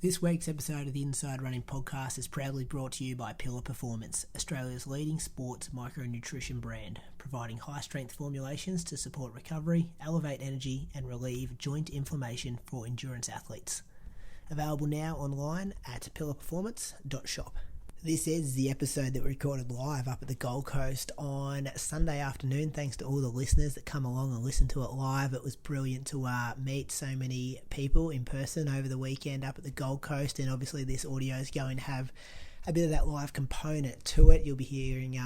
This week's episode of the Inside Running Podcast is proudly brought to you by Pillar Performance, Australia's leading sports micronutrition brand, providing high-strength formulations to support recovery, elevate energy, and relieve joint inflammation for endurance athletes. Available now online at pillarperformance.shop. This is the episode that we recorded live up at the Gold Coast on Sunday afternoon. Thanks to all the listeners that come along and listen to it live. It was brilliant to meet so many people in person over the weekend up at the Gold Coast, and obviously this audio is going to have a bit of that live component to it. You'll be hearing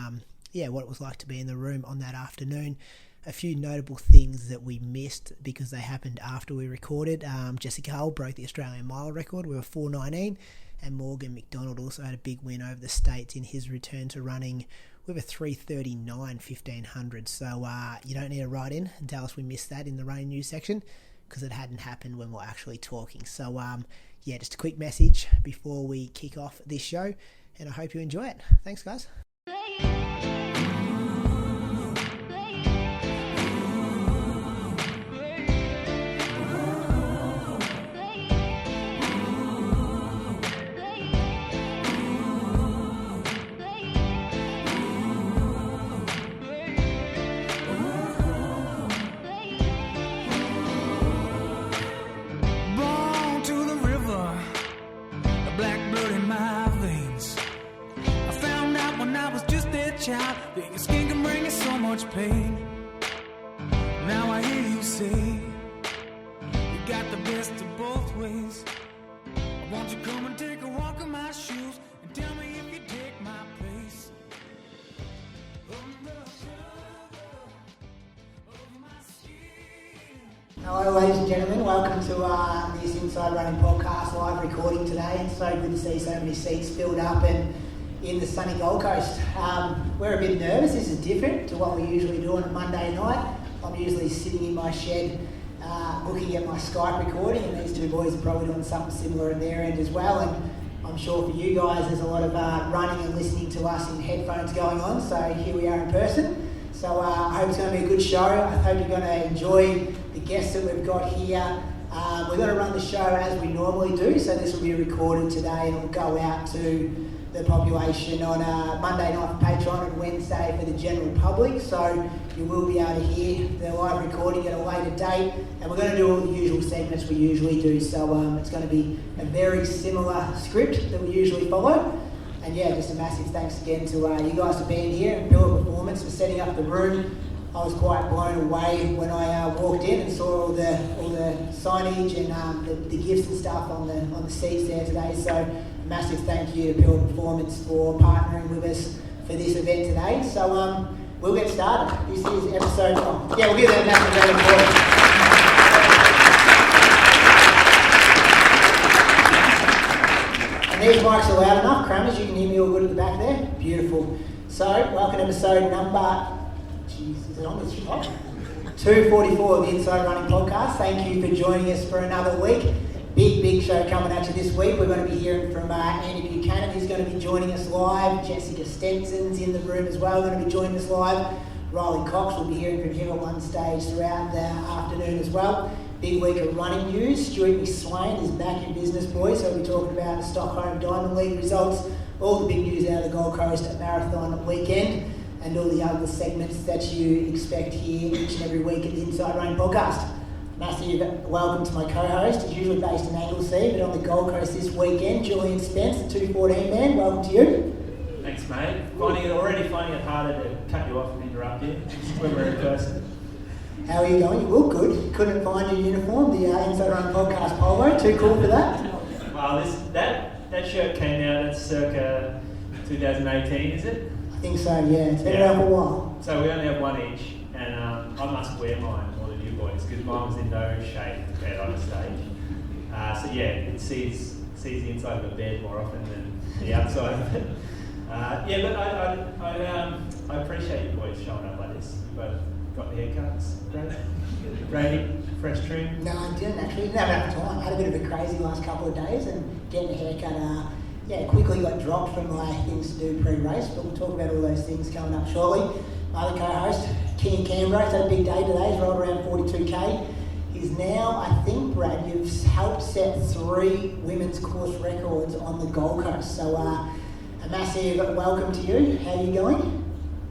what it was like to be in the room on that afternoon. A few notable things that we missed because they happened after we recorded. Jessica Hull broke the Australian mile record. We were 4:19. And Morgan McDonald also had a big win over the States in his return to running with a 3:39 1500. So you don't need to write in and tell us we missed that in the running news section because it hadn't happened when we're actually talking. So just a quick message before we kick off this show, and I hope you enjoy it. Thanks, guys. That your skin can bring you so much pain. Now I hear you say you got the best of both ways. Won't you come and take a walk in my shoes and tell me if you take my place? Hello ladies and gentlemen, welcome to this Inside Running Podcast live recording today. It's so good to see so many seats filled up and in the sunny Gold Coast. We're a bit nervous. This is different to what we usually do on a Monday night. I'm usually sitting in my shed looking at my Skype recording, and these two boys are probably doing something similar in their end as well. And I'm sure for you guys there's a lot of running and listening to us in headphones going on, so here we are in person. So I hope it's going to be a good show. I hope you're going to enjoy the guests that we've got here. We're going to run the show as we normally do, so this will be recorded today and it will go out to the population on Monday night for Patreon and Wednesday for the general public, so you will be able to hear the live recording at a later date, and we're going to do all the usual segments we usually do, so it's going to be a very similar script that we usually follow. And just a massive thanks again to you guys for being here and Pillar Performance for setting up the room. I was quite blown away when I walked in and saw all the signage and the gifts and stuff on the seats there today. So massive thank you to Pillar Performance for partnering with us for this event today. So we'll get started. This is episode. We'll give that a massive round of applause. And these mics are loud enough, Crummers. You can hear me all good at the back there. Beautiful. So welcome to episode number. Is it on this shot? 244 of the Inside Running Podcast. Thank you for joining us for another week. Big show coming at you this week. We're going to be hearing from Andy Buchanan, who's going to be joining us live. Jessica Stenson's in the room as well, going to be joining us live. Riley Cox will be hearing from him at one stage throughout the afternoon as well. Big week of running news. Stuart McSwain is back in business, boys, so we'll be talking about the Stockholm Diamond League results, all the big news out of the Gold Coast at Marathon weekend, and all the other segments that you expect here each and every week at the Inside Running Podcast. Massive welcome to my co-host. He's usually based in Anglesea, but on the Gold Coast this weekend, Julian Spence, the 214 man. Welcome to you. Thanks, mate. Finding it harder to cut you off and interrupt you when we're in person. How are you going? You look good. Couldn't find your uniform, the Inside Running Podcast polo. Too cool for that. Well, that shirt came out at circa 2018, is it? I think so, yeah. It's been around for a while. So we only have one each, and I must wear mine more than you boys because mine was in no shape to wear on a stage. It sees the inside of a bed more often than the outside of it. I appreciate you boys showing up like this. You both got the haircuts, Brady, fresh trim. No, I didn't actually. Didn't have enough time. I had a bit of a crazy last couple of days, and getting a haircut quickly got dropped from my things to do pre-race, but we'll talk about all those things coming up shortly. My other co-host, King in Canberra, he's had a big day today. He's rolled around 42k. is now, I think, Brad, you've helped set 3 women's course records on the Gold Coast. So a massive welcome to you. How are you going?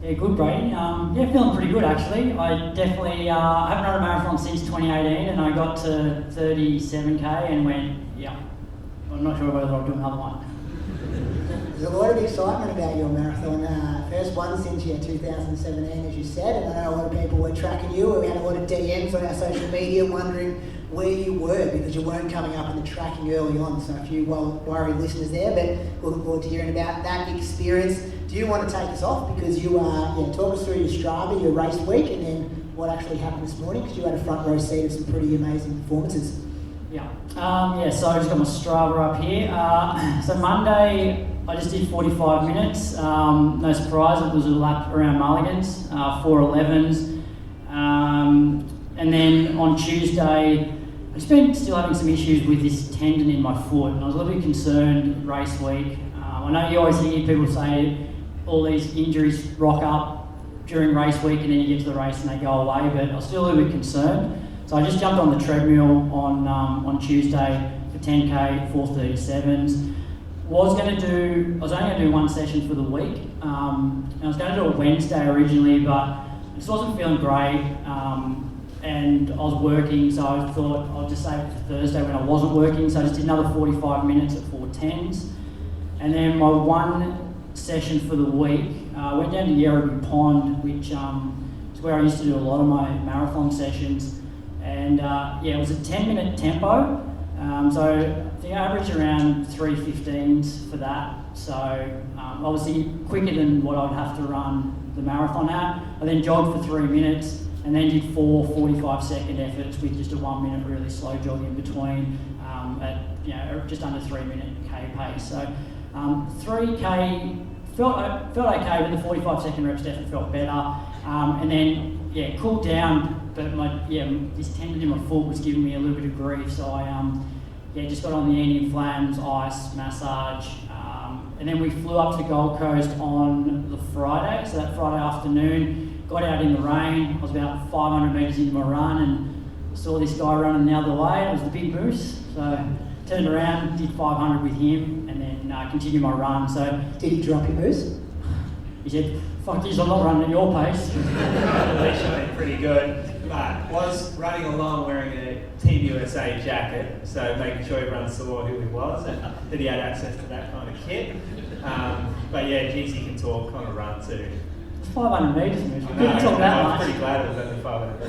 Yeah, good, Brady. Feeling pretty good actually. I definitely haven't run a marathon since 2018, and I got to 37k and went, I'm not sure whether I'll do another one. There's a lot of excitement about your marathon. First one since 2017, as you said, and I know a lot of people were tracking you. We had a lot of DMs on our social media wondering where you were because you weren't coming up in the tracking early on. So a few worried listeners there, but looking forward to hearing about that experience. Do you want to take us off? Because you talk us through your Strava, your race week, and then what actually happened this morning, because you had a front row seat of some pretty amazing performances. So I just got my Strava up here. So Monday, I just did 45 minutes. No surprise, it was a lap around Mulligan's, 4:11s. And then on Tuesday, I've just been still having some issues with this tendon in my foot, and I was a little bit concerned race week. I know you always hear people say all these injuries rock up during race week and then you get to the race and they go away, but I was still a little bit concerned. So I just jumped on the treadmill on Tuesday for 10k, 4:37s. I was only going to do one session for the week. And I was going to do it Wednesday originally, but I just wasn't feeling great. And I was working, so I thought I'll just save it for Thursday when I wasn't working. So I just did another 45 minutes at 4:10s. And then my one session for the week, I went down to Gebremichael Pond, which is where I used to do a lot of my marathon sessions. And it was a 10-minute tempo. So I think I averaged around 3:15s for that. So obviously quicker than what I would have to run the marathon at. I then jogged for 3 minutes and then did 4 45-second efforts with just a 1 minute really slow jog in between at just under 3 minute K pace. So 3k felt okay, but the 45-second reps definitely felt better. And then cooled down. But this tendon in my foot was giving me a little bit of grief, so I just got on the anti-inflams, ice, massage, and then we flew up to the Gold Coast on the Friday, so that Friday afternoon, got out in the rain. I was about 500 metres into my run and saw this guy running the other way. It was the big moose, so turned around, did 500 with him, and then continued my run. So did he drop your moose? He said, "Fuck this, I'm not running at your pace." Actually, pretty good. But was running along wearing a Team USA jacket, so making sure everyone saw who he was and that he had access to that kind of kit. Geez, he can talk on a run too. It's 500 metres, we couldn't talk that much. I'm pretty glad it was only 500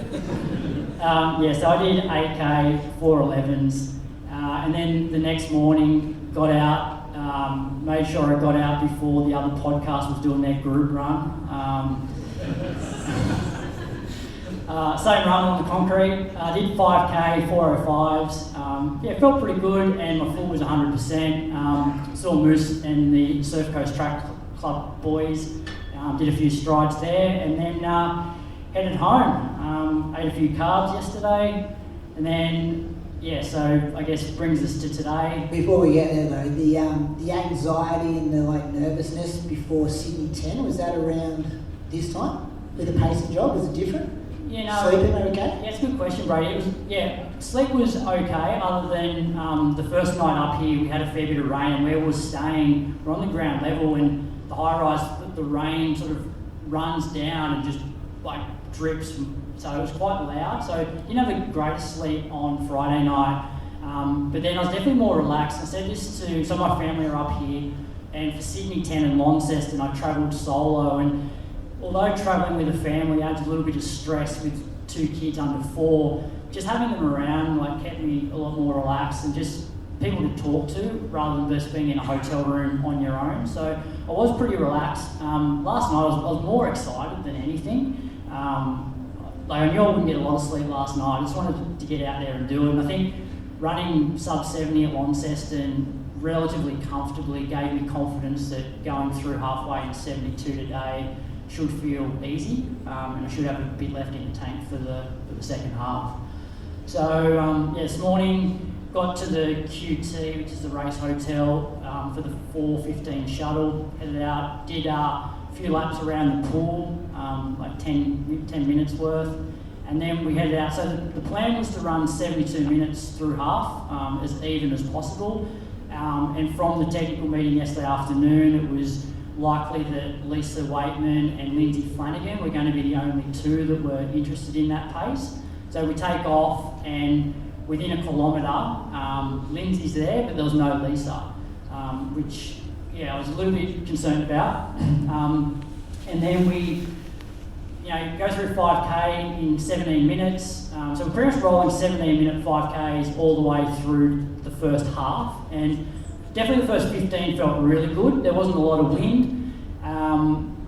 metres. So I did 8k, 4:11s, and then the next morning got out. Made sure I got out before the other podcast was doing their group run. Same run on the concrete. I did 5k, 4:05s. Felt pretty good, and my foot was 100%. Saw Moose and the Surf Coast Track Club boys. Did a few strides there, and then headed home. Ate a few carbs yesterday, and then so I guess brings us to today. Before we get there though, the anxiety and the nervousness before Sydney 10, was that around this time with the pacing job? Was it different? Sleeping okay? Yeah, it's a good question, Brady. It was, sleep was okay, other than the first night up here we had a fair bit of rain, and where we were staying, we're on the ground level, and the high rise, the rain sort of runs down and just drips. So it was quite loud. So I didn't have the greatest sleep on Friday night. But then I was definitely more relaxed. I said this to some of my family are up here, and for Sydney 10 and Launceston I travelled solo, and although travelling with a family adds a little bit of stress with 2 kids under 4, just having them around kept me a lot more relaxed and just people to talk to rather than just being in a hotel room on your own. So I was pretty relaxed. Last night I was more excited than anything. I knew I wouldn't get a lot of sleep last night. I just wanted to get out there and do it. And I think running sub 70 at Launceston relatively comfortably gave me confidence that going through halfway in 72 today should feel easy, and I should have a bit left in the tank for the second half. So this morning got to the QT, which is the race hotel, for the 4:15 shuttle. Headed out, did a few laps around the pool, 10 minutes worth, And then we headed out. So the plan was to run 72 minutes through half, as even as possible. And from the technical meeting yesterday afternoon, it was likely that Lisa Waitman and Lyndsey Flanagan were going to be the only two that were interested in that pace. So we take off, and within a kilometre, Lyndsey's there, but there was no Lisa, which, yeah, I was a little bit concerned about. And then we, go through 5K in 17 minutes. So we're pretty much rolling 17-minute 5Ks all the way through the first half. And definitely the first 15 felt really good. There wasn't a lot of wind.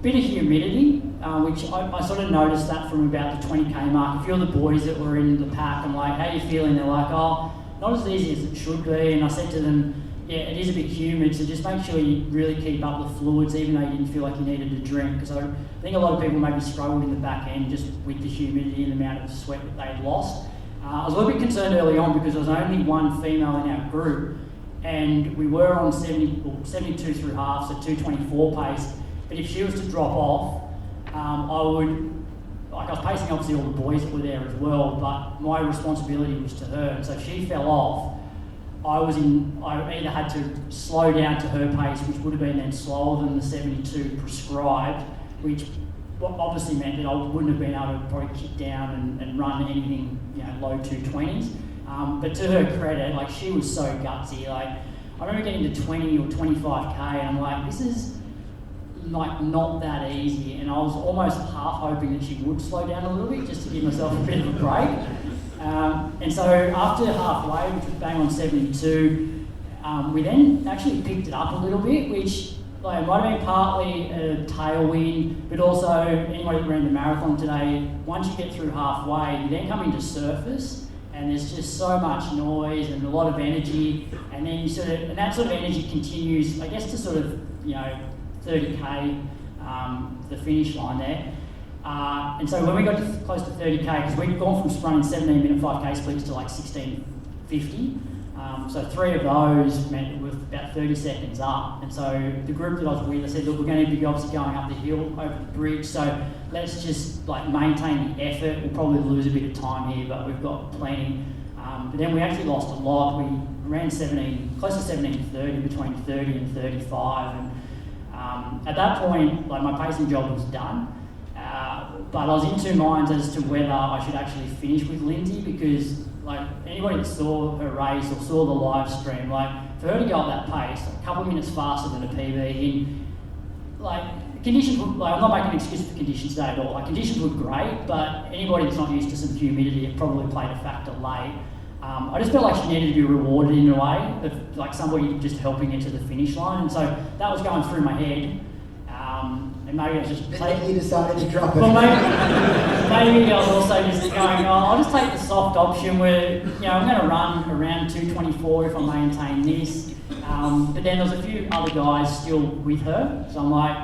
Bit of humidity, which I sort of noticed that from about the 20K mark. A few of the boys that were in the pack, I'm like, how are you feeling? They're like, oh, not as easy as it should be. And I said to them, yeah, it is a bit humid, so just make sure you really keep up the fluids, even though you didn't feel like you needed a drink. Because I think a lot of people maybe struggled in the back end just with the humidity and the amount of sweat that they had lost. I was a little bit concerned early on because there was only one female in our group, and we were on 72 through half, so 2:24 pace. But if she was to drop off, I was pacing obviously all the boys that were there as well, but my responsibility was to her. And so if she fell off, I either had to slow down to her pace, which would have been then slower than the 72 prescribed, which obviously meant that I wouldn't have been able to probably kick down and run anything, low 220s. But to her credit, she was so gutsy. I remember getting to 20 or 25K, and I'm like, this is not that easy. And I was almost half hoping that she would slow down a little bit just to give myself a bit of a break. And so after halfway, which was bang on 72, we then actually picked it up a little bit, which might have been partly a tailwind, but also anybody that ran the marathon today, once you get through halfway, you then come into surface, and there's just so much noise and a lot of energy, and then and that sort of energy continues, I guess, to sort of 30K, the finish line there. And so when we got to close to 30K, because we'd gone from running 17-minute 5K splits to 16:50, so 3 of those meant it was about 30 seconds up. And so the group that I was with, I said, look, we're going to be obviously going up the hill over the bridge, so let's just maintain the effort. We'll probably lose a bit of time here, but we've got plenty. But then we actually lost a lot. We ran close to 17:30, between 30 and 35. And at that point, my pacing job was done. But I was in two minds as to whether I should actually finish with Lyndsey, because anybody that saw her race or saw the live stream, for her to go at that pace, a couple of minutes faster than a PB, conditions were, I'm not making an excuse for conditions today at all. Conditions were great, but anybody that's not used to some humidity, it probably played a factor late. I just felt like she needed to be rewarded in a way, of somebody just helping her to the finish line, and so that was going through my head. And maybe I was just... Then you decided to drop it. Well, maybe I was also just going, I'll just take the soft option where, I'm going to run around 2:24 if I maintain this. But then there's a few other guys still with her. So I'm like,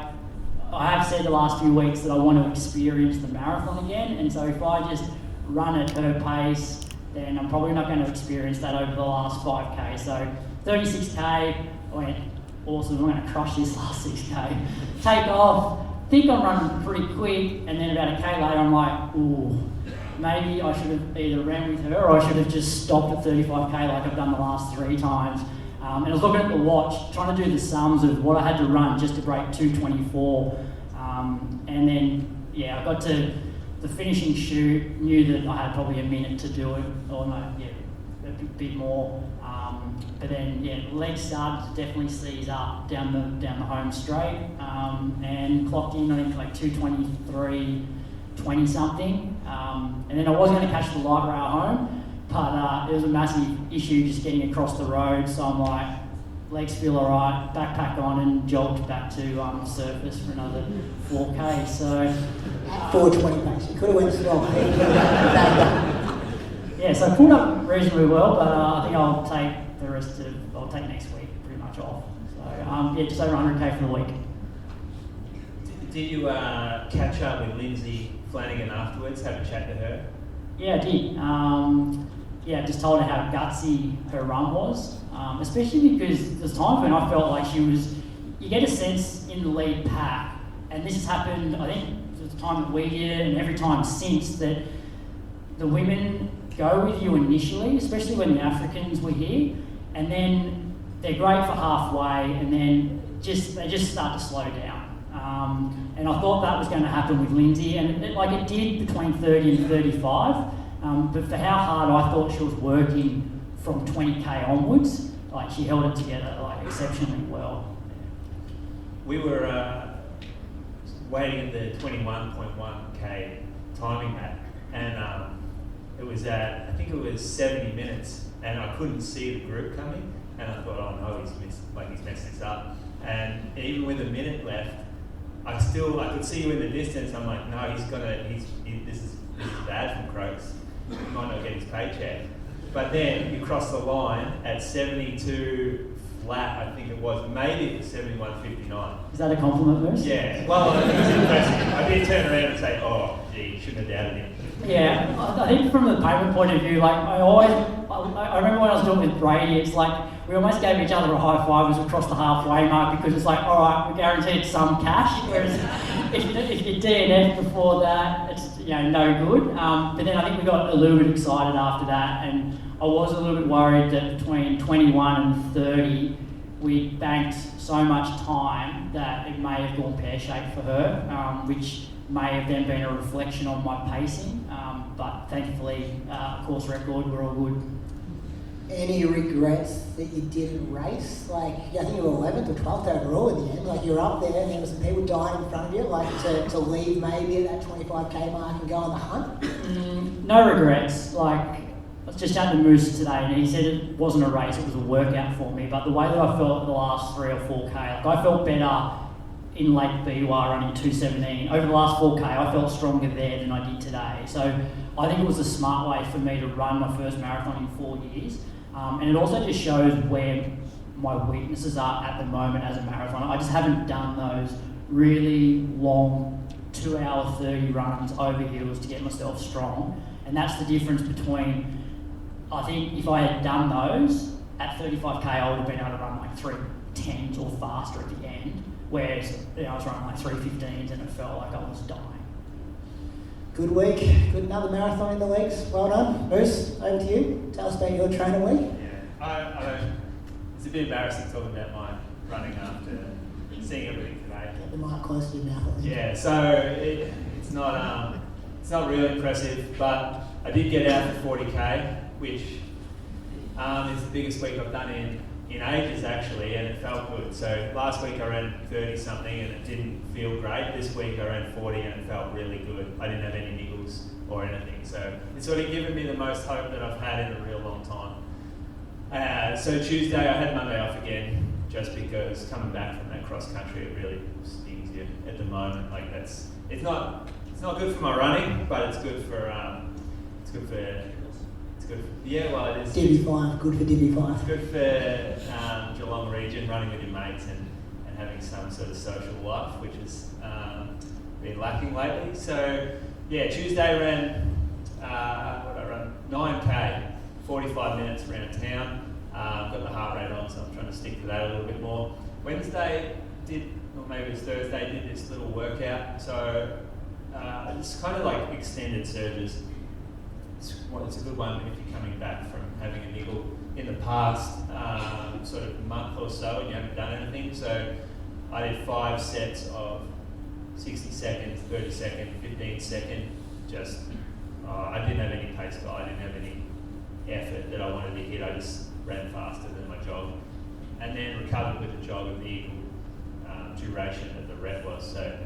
I have said the last few weeks that I want to experience the marathon again. And so if I just run at her pace, then I'm probably not going to experience that over the last 5K. So 36K, I went, awesome, I'm going to crush this last 6K. Take off, think I'm running pretty quick, and then about a K later I'm like, ooh, maybe I should have either ran with her or I should have just stopped at 35K like I've done the last 3 times. And I was looking at the watch, trying to do the sums of what I had to run just to break 2:24. And then, I got to the finishing shoot, knew that I had probably a minute to do it, or a bit more. But then, legs started to definitely seize up down the home straight, and clocked in, I think, 2:23:20 something. And then I was going to catch the light rail home, but there was a massive issue just getting across the road. So I'm like, legs feel alright, backpack on, and jogged back to surface for another 4K. So 4:20 pace. You could have went slow. So I pulled up reasonably well, but I think I'll take I'll take next week pretty much off. So just over 100K for the week. Did you catch up with Lyndsey Flanagan afterwards, have a chat to her? Yeah, I did. Just told her how gutsy her run was, especially because there's times when I felt like you get a sense in the lead pack, and this has happened, I think, the time that we did it and every time since, that the women go with you initially, especially when the Africans were here, and then they're great for halfway, and then they just start to slow down. And I thought that was going to happen with Lyndsey, and it did between 30 and 35. But for how hard I thought she was working from 20k onwards, she held it together exceptionally well. We were waiting at the 21.1k timing map, and it was at, I think it was 70 minutes, and I couldn't see the group coming, and I thought, oh no, he's messed this up. And even with a minute left, I could see you in the distance. I'm like, no, this is bad from Croaks. He might not get his paycheck. But then you cross the line at 72 flat, I think it was. Maybe it was 71.59. Is that a compliment, Bruce? Yeah. Well, it was impressive. I did turn around and say, oh, gee, shouldn't have doubted him. Yeah, I think from the payment point of view, I remember when I was doing with Brady, it's we almost gave each other a high five as we crossed the halfway mark, because it's all right, we're guaranteed some cash, whereas if you DNF before that, it's no good. But then I think we got a little bit excited after that, and I was a little bit worried that between 21 and 30, we banked so much time that it may have gone pear-shaped for her, which may have then been a reflection on my pacing, but thankfully, course record, we're all good. Any regrets that you didn't race? I think you were 11th or 12th overall in the end. You were up there and there were some people dying in front of you, to leave maybe at that 25k mark and go on the hunt? No regrets. I was just out to Moose today, and he said it wasn't a race, it was a workout for me, but the way that I felt at the last 3 or 4k, I felt better in Lake Biwa running 2:17. Over the last 4k, I felt stronger there than I did today. So I think it was a smart way for me to run my first marathon in 4 years. And it also just shows where my weaknesses are at the moment as a marathoner. I just haven't done those really long 2 hour 30 runs over hills to get myself strong. And that's the difference between, I think if I had done those at 35k, I would have been able to run 3:10s or faster at the end. Whereas I was running 3:15s and it felt like I was dying. Good week, another marathon in the legs. Well done. Bruce, over to you. Tell us about your training week. Yeah, it's a bit embarrassing talking about my running after seeing everything today. Get the mic close to your mouth. Yeah, so it's not really impressive, but I did get out for 40k, which is the biggest week I've done in ages actually, and it felt good. So last week I ran 30 something and it didn't feel great. This week I ran 40 and it felt really good. I didn't have any niggles or anything. So it's sort of given me the most hope that I've had in a real long time. So Tuesday I had Monday off again, just because coming back from that cross country, it really stings you at the moment. It's not good for my running, but it's good for yeah, well, it is. Divvy 5, good for Divvy 5. It's good for Geelong region, running with your mates and having some sort of social life, which has been lacking lately. So, yeah, Tuesday ran, 9k, 45 minutes around town. Got the heart rate on, so I'm trying to stick to that a little bit more. Wednesday or maybe it was Thursday, did this little workout. So, it's kind of extended surges. It's a good one if you're coming back from having a niggle in the past sort of month or so and you haven't done anything. So I did 5 sets of 60 second, 30 second, 15 second. I didn't have any pace guide, I didn't have any effort that I wanted to hit. I just ran faster than my jog, and then recovered with a jog of the equal duration that the rep was. So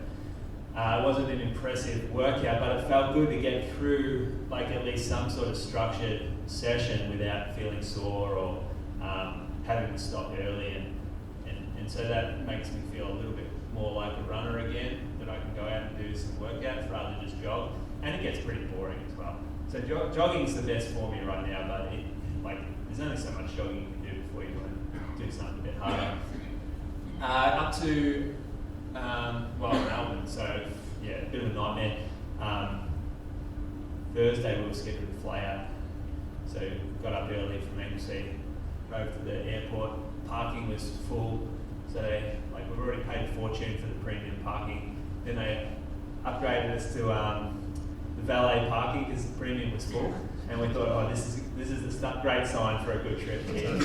it wasn't an impressive workout, but it felt good to get through at least some sort of structured session without feeling sore or having to stop early, and so that makes me feel a little bit more like a runner again, that I can go out and do some workouts rather than just jog, and it gets pretty boring as well. So jogging's the best for me right now, but there's only so much jogging you can do before you want to do something a bit harder. Up to Melbourne, so yeah, a bit of a nightmare. Thursday we were scheduled to fly out, so got up early from McAfee, drove to the airport. Parking was full, so we've already paid a fortune for the premium parking. Then they upgraded us to the valet parking because the premium was full, and we thought, oh, this is a great sign for a good trip here.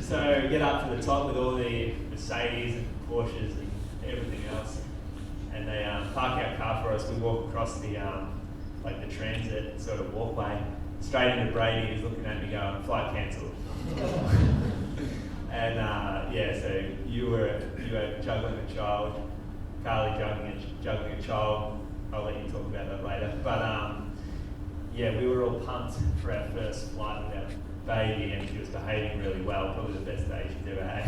So get up to the top with all the Mercedes and Porsches and everything else, and they park our car for us. We walk across the like the transit sort of walkway straight into Brady. He's looking at me going, "Flight cancelled." And so you were juggling a child, Carly juggling a child. I'll let you talk about that later. But we were all pumped for our first flight with our baby, and she was behaving really well, probably the best day she's ever had.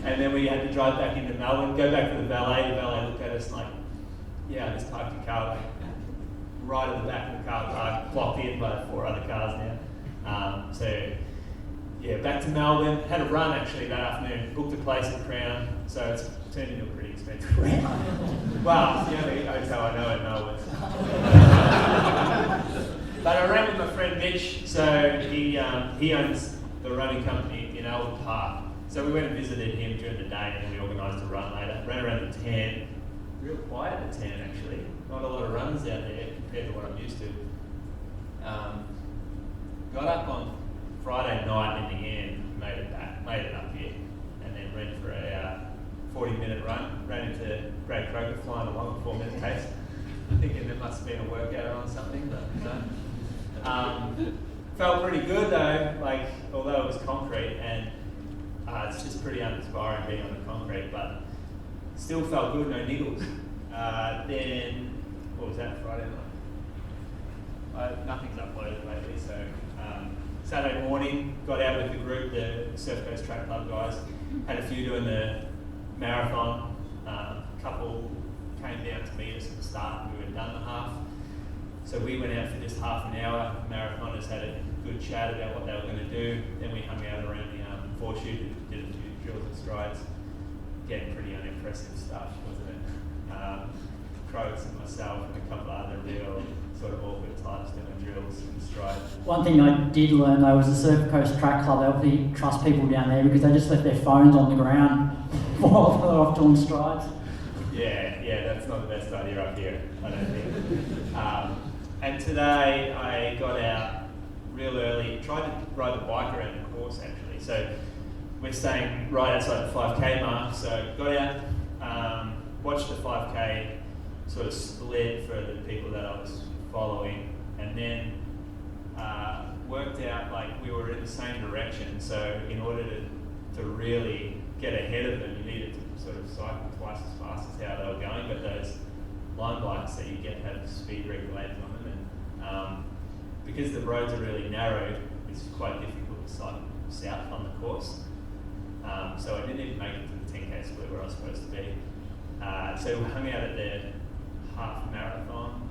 And then we had to drive back into Melbourne, go back to the valet. The valet looked at us like, "Yeah, I just parked your car right at the back of the car park, blocked in by 4 other cars now." Back to Melbourne. Had a run actually that afternoon. Booked a place at Crown, so it's turned into a pretty expensive trip. Well, it's the only hotel I know in Melbourne. But I ran with my friend Mitch, so he owns the running company in Albert Park. So we went and visited him during the day, and then we organised a run later. Ran around the tan. Real quiet at the tan actually. Not a lot of runners out there compared to what I'm used to. Got up on Friday night in the end, made it up here, and then ran for a 40-minute run. Ran into Brad Croker flying along a 4-minute pace, thinking there must have been a workout on something, but no. Felt pretty good though, like although it was concrete, and it's just pretty uninspiring being on the concrete, but still felt good, no niggles. Then, what was that, Friday night? Nothing's uploaded lately, so Saturday morning, got out with the group, the Surf Coast Track Club guys, had a few doing the marathon. A couple came down to meet us at the start, and we had done the half. So we went out for just half an hour. Marathoners had a good chat about what they were going to do. Then we hung out around the foreshoot, did a few drills and strides. Getting pretty unimpressive stuff, wasn't it? Croaks and myself and a couple of other real sort of awkward types doing drills and strides. One thing I did learn though was the Surf Coast Track Club, they obviously trust people down there because they just left their phones on the ground while they're off doing strides. Yeah, that's not the best idea up here, I don't think. And today I got out real early, tried to ride the bike around the course actually. So we're staying right outside the 5K mark, so got out, watched the 5K sort of split for the people that I was following, and then worked out like we were in the same direction, so in order to really get ahead of them, you needed to sort of cycle twice as fast as how they were going, but those line bikes that you get have speed regulators on them, and because the roads are really narrow, it's quite difficult to cycle south on the course. So I didn't even make it to the 10K split where I was supposed to be. So we hung out at the half marathon,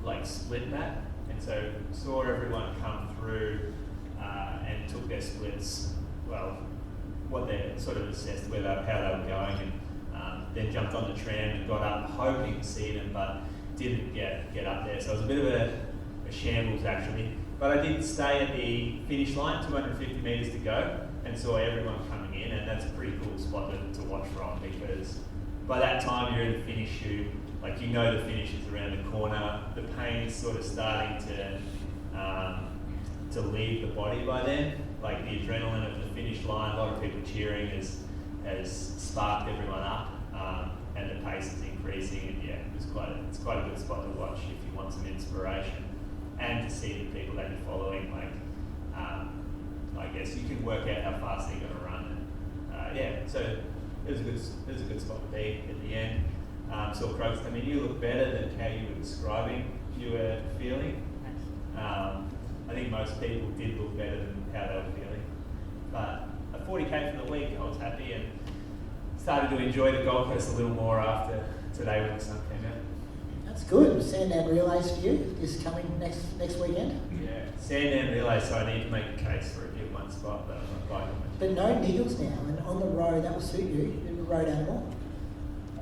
like split map, and so saw everyone come through and took their splits, well, what they sort of assessed how they were going, and then jumped on the tram and got up hoping to see them, but didn't get up there. So it was a bit of a shambles actually. But I did stay at the finish line, 250 metres to go, and saw everyone coming in, and that's a pretty cool spot to watch from, because by that time you're in the finish chute, like you know the finish is around the corner, the pain's sort of starting to leave the body by then, like the adrenaline of the finish line, a lot of people cheering has sparked everyone up, and the pace is increasing, and it's quite a good spot to watch if you want some inspiration, and to see the people that you're following, like I guess you can work out how fast they're going to run. So it was a good spot to be at the end. Saw Croaks. I mean, you look better than how you were describing you were feeling. I think most people did look better than how they were feeling. But at 40K for the week, I was happy and started to enjoy the Gold Coast a little more after today when the sun came out. That's good. Sandown relays for you is coming next weekend. Yeah, Sandown relays, so I need to make a case for a good one spot, but I'm not quite. But no niggles now, and on the road that will suit you. You're a road animal.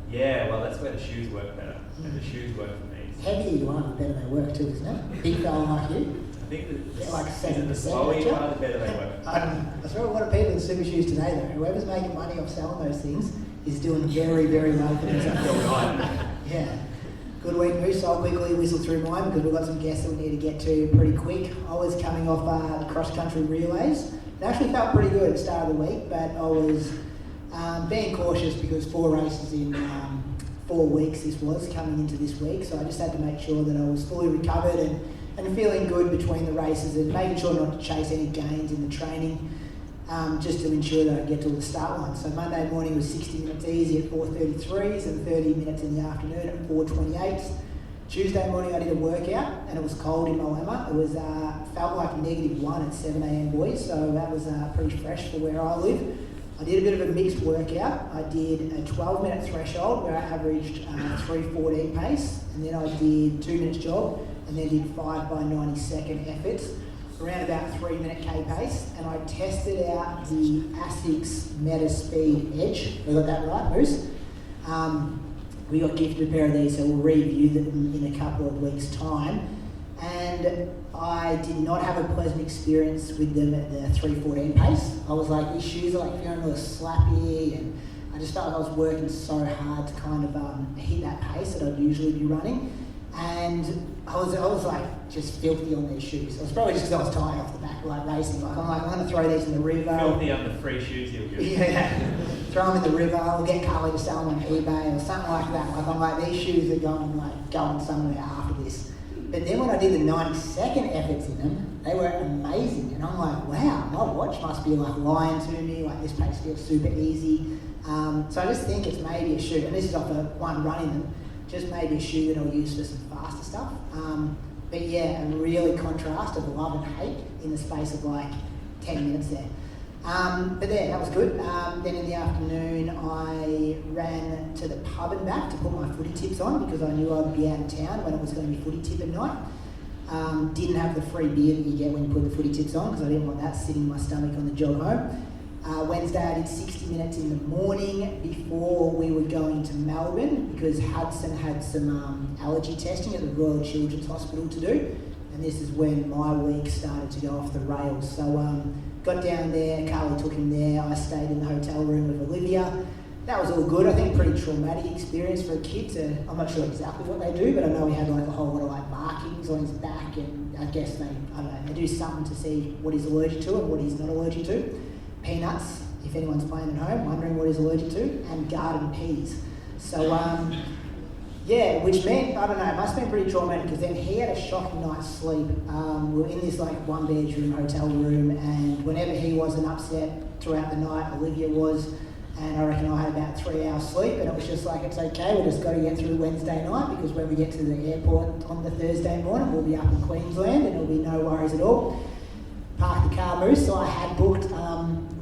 Yeah, well that's where the shoes work better, and the shoes work for me. The heavier you are, the better they work too, isn't it? Big fella like you. I think they're like 7%. The slower you are, the better they work. I saw a lot of people in super shoes today though. Whoever's making money off selling those things is doing very, very well for themselves. Yeah. Good week, Moose. I'll quickly whistle through mine because we've got some guests that we need to get to pretty quick. I was coming off the cross-country relays. It actually felt pretty good at the start of the week, but I was being cautious because 4 races in 4 weeks this was coming into this week, so I just had to make sure that I was fully recovered and feeling good between the races and making sure not to chase any gains in the training, just to ensure that I get to the start line. So Monday morning was 60 minutes easy at 4:33s and 30 minutes in the afternoon at 4:28s. Tuesday morning I did a workout and it was cold in Moama. It was felt like -1 at 7 a.m. boys, so that was pretty fresh for where I live. I did a bit of a mixed workout. I did a 12-minute threshold where I averaged 3:14 pace, and then I did 2 minutes jog, and then did 5 by 90-second efforts, around about 3-minute K pace, and I tested out the ASICS Meta Speed Edge. We got that right, Bruce? We got gifted a pair of these, so we'll review them in a couple of weeks' time. And I did not have a pleasant experience with them at the 3:14 pace. I was like, these shoes are like feeling a little slappy, and I just felt like I was working so hard to kind of hit that pace that I'd usually be running. And I was like just filthy on these shoes. It was probably just because I was tired off the back, like racing. Like I'm going to throw these in the river. Filthy on the free shoes you'll get. Yeah, throw them in the river. We'll get Carly to sell them on eBay or something like that. Like I'm like, these shoes are going somewhere after this. But then when I did the 90-second efforts in them, they were amazing. And I'm like, wow, my watch must be like lying to me. Like this pace feels super easy. So I just think it's maybe a shoe, and this is off of one running them. Just maybe a shoe that I'll use for some faster stuff. But yeah, a really contrast of love and hate in the space of like 10 minutes there. But yeah, that was good. Then in the afternoon, I ran to the pub and back to put my footy tips on because I knew I'd be out of town when it was going to be footy tip at night. Didn't have the free beer that you get when you put the footy tips on because I didn't want that sitting in my stomach on the jog home. Wednesday I did 60 minutes in the morning before we were going to Melbourne because Hudson had some allergy testing at the Royal Children's Hospital to do, and this is when my week started to go off the rails. So got down there, Carly took him there, I stayed in the hotel room with Olivia. That was all good. I think pretty traumatic experience for a kid to, I'm not sure exactly what they do, but I know he had like a whole lot of like markings on his back, and I guess they do something to see what he's allergic to and what he's not allergic to. Peanuts, if anyone's playing at home, wondering what he's allergic to, and garden peas. So, yeah, which meant, I don't know, it must have been pretty traumatic because then he had a shocking night's sleep. We were in this like 1-bedroom hotel room, and whenever he wasn't upset throughout the night, Olivia was, and I reckon I had about 3 hours sleep, and it was just like, it's okay, we've just got to get through Wednesday night because when we get to the airport on the Thursday morning, we'll be up in Queensland and there'll be no worries at all. Parked the car, Moose, so I had booked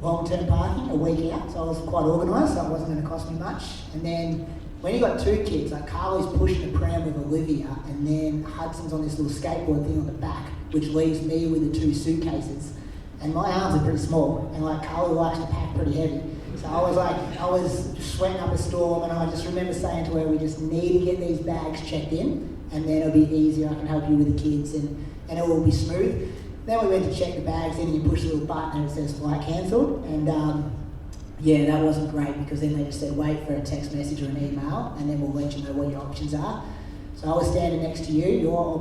long-term parking a week out, so I was quite organised, so it wasn't going to cost me much. And then when you got 2 kids, like Carly's pushing the pram with Olivia, and then Hudson's on this little skateboard thing on the back, which leaves me with the 2 suitcases. And my arms are pretty small, and like Carly likes to pack pretty heavy. So I was sweating up a storm, and I just remember saying to her, we just need to get these bags checked in, and then it'll be easier, I can help you with the kids, and it will be smooth. Then we went to check the bags in, and you push the little button and it says flight cancelled. And yeah, that wasn't great because then they just said wait for a text message or an email and then we'll let you know what your options are. So I was standing next to you, your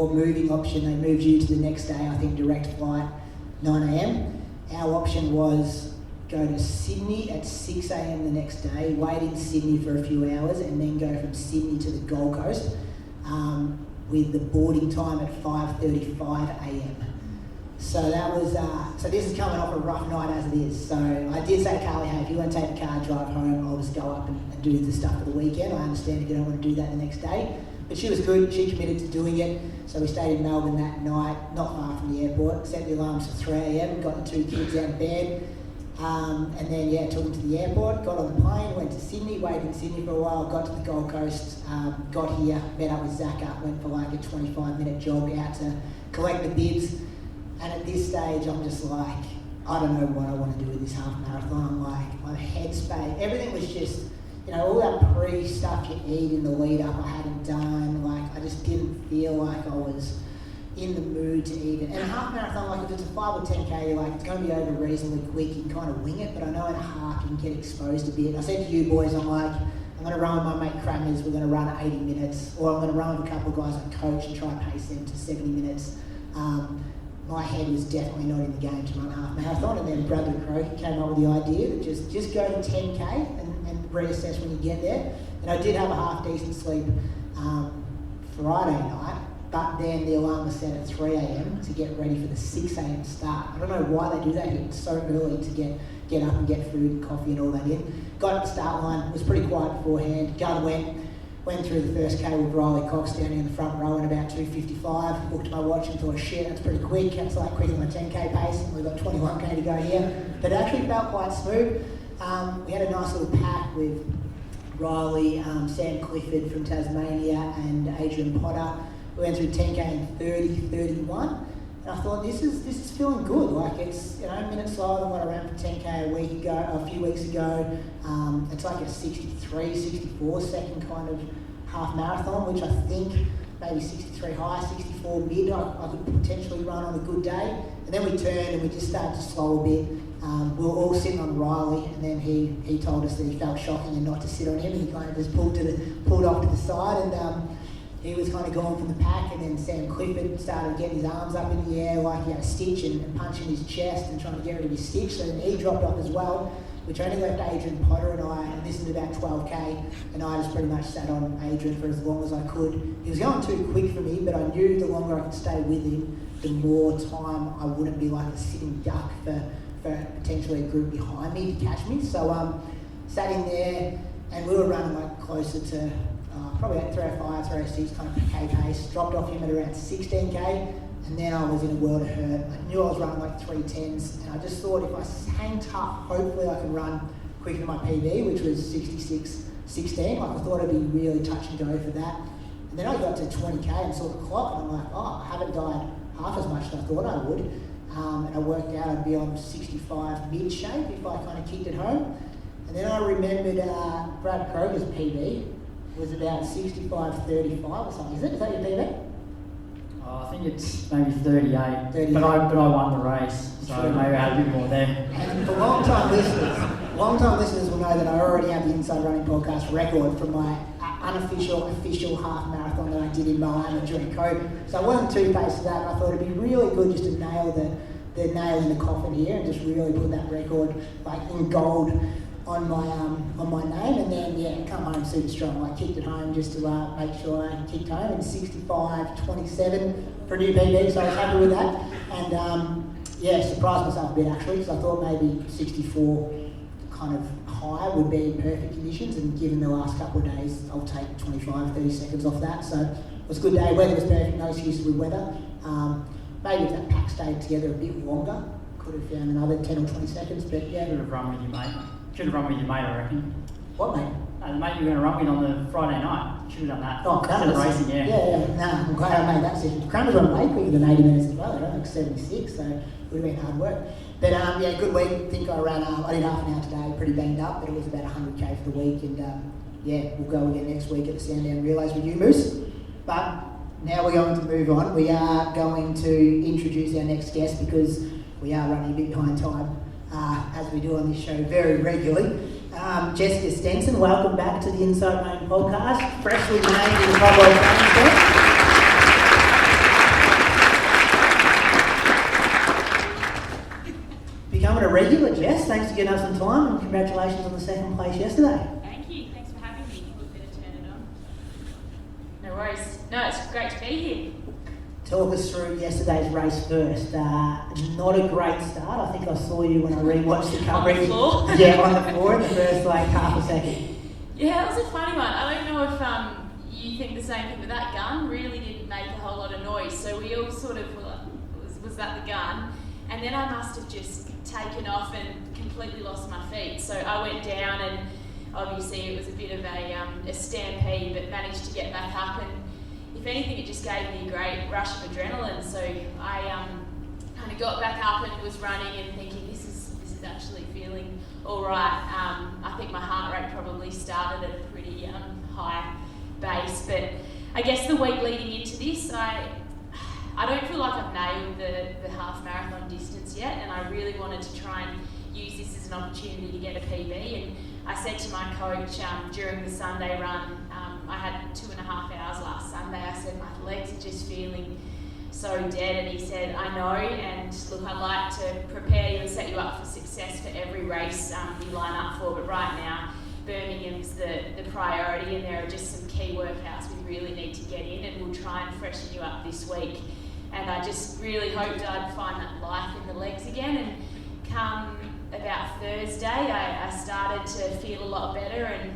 moving option, they moved you to the next day, I think direct flight, 9 a.m. Our option was go to Sydney at 6 a.m. the next day, wait in Sydney for a few hours and then go from Sydney to the Gold Coast with the boarding time at 5:35 a.m. So that was, so this is coming off a rough night as it is. So I did say to Carly, hey, if you want to take the car, drive home, I'll just go up and do the stuff for the weekend. I understand if you don't want to do that the next day. But she was good, she committed to doing it. So we stayed in Melbourne that night, not far from the airport, set the alarms for 3 a.m, got the 2 kids out of bed. And then, yeah, took them to the airport, got on the plane, went to Sydney, waited in Sydney for a while, got to the Gold Coast, got here, met up with Zaka, went for like a 25-minute jog out to collect the bibs. And at this stage, I'm just like, I don't know what I want to do with this half marathon. I'm like, my headspace, everything was just, you know, all that pre-stuff you eat in the lead up I hadn't done. Like, I just didn't feel like I was in the mood to eat it. And a half marathon, like if it's a 5 or 10K, you're like, it's going to be over reasonably quick, you can kind of wing it. But I know in a half you can get exposed a bit. I said to you boys, I'm like, I'm going to run with my mate Crammers, we're going to run 80 minutes, or I'm going to run with a couple of guys I coach and try and pace them to 70 minutes. My head was definitely not in the game to run a half marathon, and then Bradley Croker came up with the idea that just go to 10k and reassess when you get there. And I did have a half decent sleep Friday night, but then the alarm was set at 3 a.m. to get ready for the 6 a.m. start. I don't know why they do that here. It's so early to get up and get food and coffee and all that in. Got at the start line, was pretty quiet beforehand. Gun went through the first K with Riley Cox down in the front row in about 2:55. Looked at my watch and thought, shit, that's pretty quick. That's like quicker than my 10k pace. And we've got 21k to go here. But it actually felt quite smooth. We had a nice little pack with Riley, Sam Clifford from Tasmania, and Adrian Potter. We went through 10k in 30:31. And I thought, this is feeling good. Like, it's, minutes slower than what I ran for 10k a few weeks ago. It's like a 63, 64 second kind of half marathon, which I think maybe 63 high, 64 mid, I could potentially run on a good day. And then we turned and we just started to slow a bit. We were all sitting on Riley, and then he told us that he felt shocking and not to sit on him, and he kind of just pulled off to the side, and he was kind of gone from the pack. And then Sam Clifford started getting his arms up in the air like he had a stitch and punching his chest and trying to get rid of his stitch, so then he dropped off as well, which only left Adrian Potter and I, and this is about 12k, and I just pretty much sat on Adrian for as long as I could. He was going too quick for me, but I knew the longer I could stay with him, the more time I wouldn't be like a sitting duck for potentially a group behind me to catch me. So sat in there, and we were running like closer to probably at 305, 306 kind of K pace. Dropped off him at around 16k, and then I was in a world of hurt. I knew I was running like 310s, and I just thought if I hang tough, hopefully I can run quicker than my PB, which was 66.16. Like, I thought I'd be really touch and go for that. And then I got to 20k and saw the clock, and I'm like, I haven't died half as much as I thought I would. And I worked out I'd be on 65 mid shape if I kind of kicked it home. And then I remembered Brad Kroger's PB was about 65.35 or something. Is that your PB? I think it's maybe 38. But I won the race, so maybe I had a bit more there. And for long-time listeners will know that I already have the Inside Running Podcast record from my official half marathon that I did in Miami during COVID. So I wasn't too faced with that, but I thought it'd be really good just to nail the nail in the coffin here and just really put that record like in gold on my name. And then come home super strong. I kicked it home just to make sure I kicked home in 65.27 for a new PB, so I was happy with that. And surprised myself a bit actually, because I thought maybe 64 kind of high would be perfect conditions, and given the last couple of days, I'll take 25-30 seconds off that. So it was a good day. Weather was perfect, no excuses with weather. Maybe if that pack stayed together a bit longer, could have found another 10 or 20 seconds, but yeah. Should have run with your mate. I reckon. What mate? The mate you were going to run with on the Friday night. Should have done that. Oh, Instead of racing, yeah. Yeah. No, I'm glad I made that decision. Crumbers run way quicker than 80 minutes as well. They're like 76, so it would have been hard work. But good week. I think I ran, I did half an hour today, pretty banged up, but it was about 100k for the week. And we'll go again next week at the Sandown Relays with you, Moose. But now we're going to move on. We are going to introduce our next guest because we are running a bit behind time, as we do on this show very regularly. Jessica Stenson, welcome back to the Inside Running Podcast, freshly named in the Paquet Training. Becoming a regular, Jess. Thanks for getting us some time, and congratulations on the second place yesterday. Thank you. Thanks for having me. You better turn it on. No worries. No, it's great to be here. Talk us through yesterday's race first. Not a great start. I think I saw you when I rewatched the coverage. On the floor? Yeah, on the floor in the first half a second. Yeah, it was a funny one. I don't know if you think the same thing, but that gun really didn't make a whole lot of noise. So we all sort of were like, was that the gun? And then I must have just taken off and completely lost my feet. So I went down, and obviously it was a bit of a stampede, but managed to get back up. And if anything, it just gave me a great rush of adrenaline. So I kind of got back up and was running and thinking, this is actually feeling all right. I think my heart rate probably started at a pretty high base, but I guess the week leading into this, I don't feel like I've nailed the half marathon distance yet, and I really wanted to try and use this as an opportunity to get a PB. And I said to my coach during the Sunday run, I had 2.5 hours last Sunday, I said my legs are just feeling so dead, and he said, I know, and look, I like to prepare you and set you up for success for every race you line up for, but right now Birmingham's the priority, and there are just some key workouts we really need to get in, and we'll try and freshen you up this week. And I just really hoped I'd find that life in the legs again, and come about Thursday I started to feel a lot better, and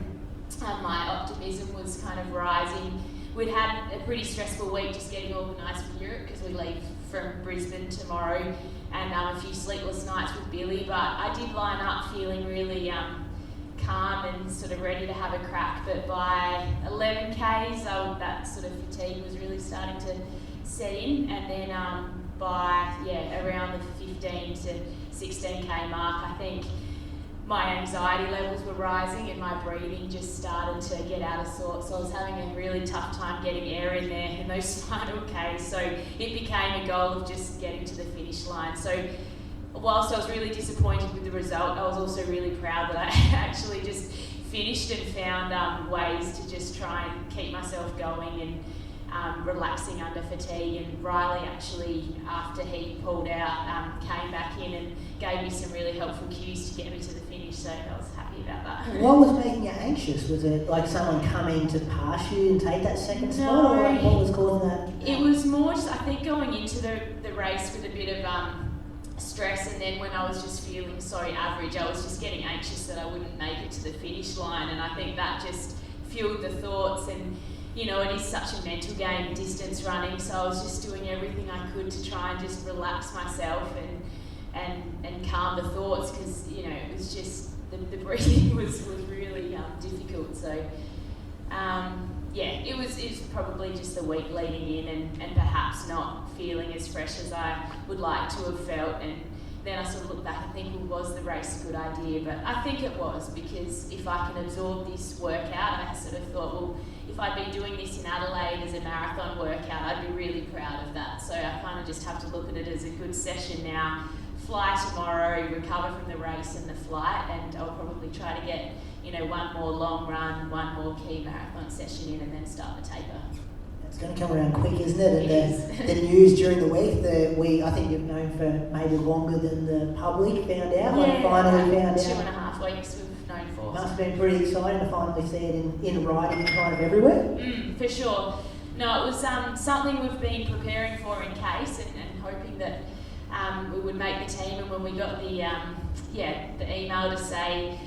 my optimism was kind of rising. We'd had a pretty stressful week just getting organised for Europe because we leave from Brisbane tomorrow, and a few sleepless nights with Billy, but I did line up feeling really calm and sort of ready to have a crack. But by 11 Ks, that sort of fatigue was really starting to set in, and then by around the 15 to 16K mark, I think my anxiety levels were rising and my breathing just started to get out of sorts. So I was having a really tough time getting air in there in those final Ks. So it became a goal of just getting to the finish line. So whilst I was really disappointed with the result, I was also really proud that I actually just finished and found ways to just try and keep myself going and relaxing under fatigue. And Riley actually, after he pulled out, came back in and gave me some really helpful cues to get me to the finish, so I was happy about that. What was making you anxious? Was it like someone coming to pass you and take that second spot, or what was causing that? It was more just, I think, going into the race with a bit of stress, and then when I was just feeling so average, I was just getting anxious that I wouldn't make it to the finish line, and I think that just fueled the thoughts. And you know, it is such a mental game, distance running, so I was just doing everything I could to try and just relax myself and calm the thoughts, because, you know, it was just, the breathing was really difficult. So, it was probably just the week leading in and perhaps not feeling as fresh as I would like to have felt. And then I sort of look back and think, well, was the race a good idea? But I think it was, because if I can absorb this workout, I sort of thought, well, if I'd been doing this in Adelaide as a marathon workout, I'd be really proud of that. So I kind of just have to look at it as a good session now. Fly tomorrow, recover from the race and the flight, and I'll probably try to get, you know, one more long run, one more key marathon session in, and then start the taper. It's going to come around quick, isn't it? And the news during the week, I think you've known for maybe longer than the public found out. Finally found out. 2.5 weeks we've known for. Must have been pretty exciting to finally see it in writing kind of everywhere. For sure. No, it was something we've been preparing for in case, and hoping that we would make the team. And when we got the email to say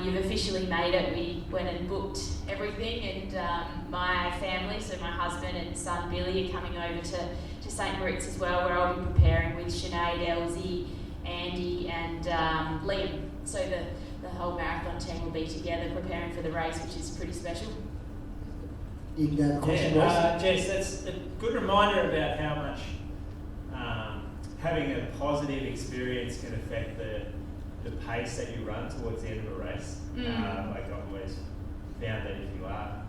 you've officially made it, we went and booked everything, and my family, so my husband and son Billy, are coming over to St Moritz as well, where I'll be preparing with Sinead, Elsie, Andy and Liam. So the whole marathon team will be together preparing for the race, which is pretty special. You can go to question, Jess, that's a good reminder about how much having a positive experience can affect the pace that you run towards the end of a race. Like I've always found that if you are,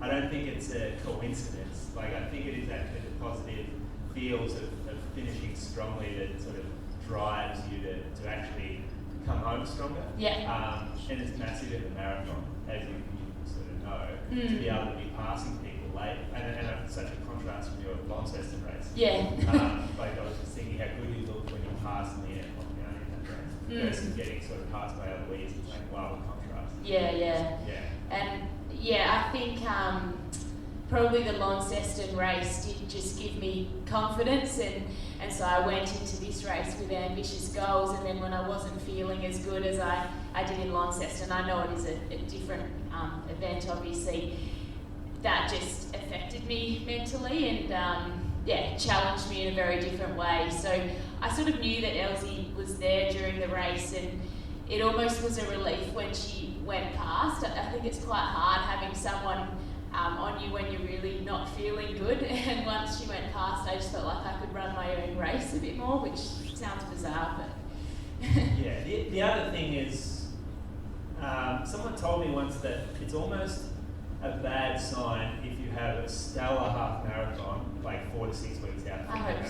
I don't think it's a coincidence. Like I think it is actually the positive feels of finishing strongly that sort of drives you to actually come home stronger. Yeah. And it's massive in the marathon, as you sort of know, to be able to be passing people late, and it's such a contrast from your Launceston race. Yeah. Like I was just thinking how good you look when you pass in the air in that race versus getting sort of passed by other weeks. It's like, wow, what contrast. Yeah. And I think probably the Launceston race did just give me confidence, and so I went into this race with ambitious goals, and then when I wasn't feeling as good as I did in Launceston, I know it is a different event obviously, that just affected me mentally and challenged me in a very different way. So I sort of knew that Elsie was there during the race, and it almost was a relief when she went past. I think it's quite hard having someone on you when you're really not feeling good, and once she went past, I just felt like I could run my own race a bit more, which sounds bizarre, but the other thing is, someone told me once that it's almost a bad sign if you have a stellar half marathon, like 4 to 6 weeks out. I hope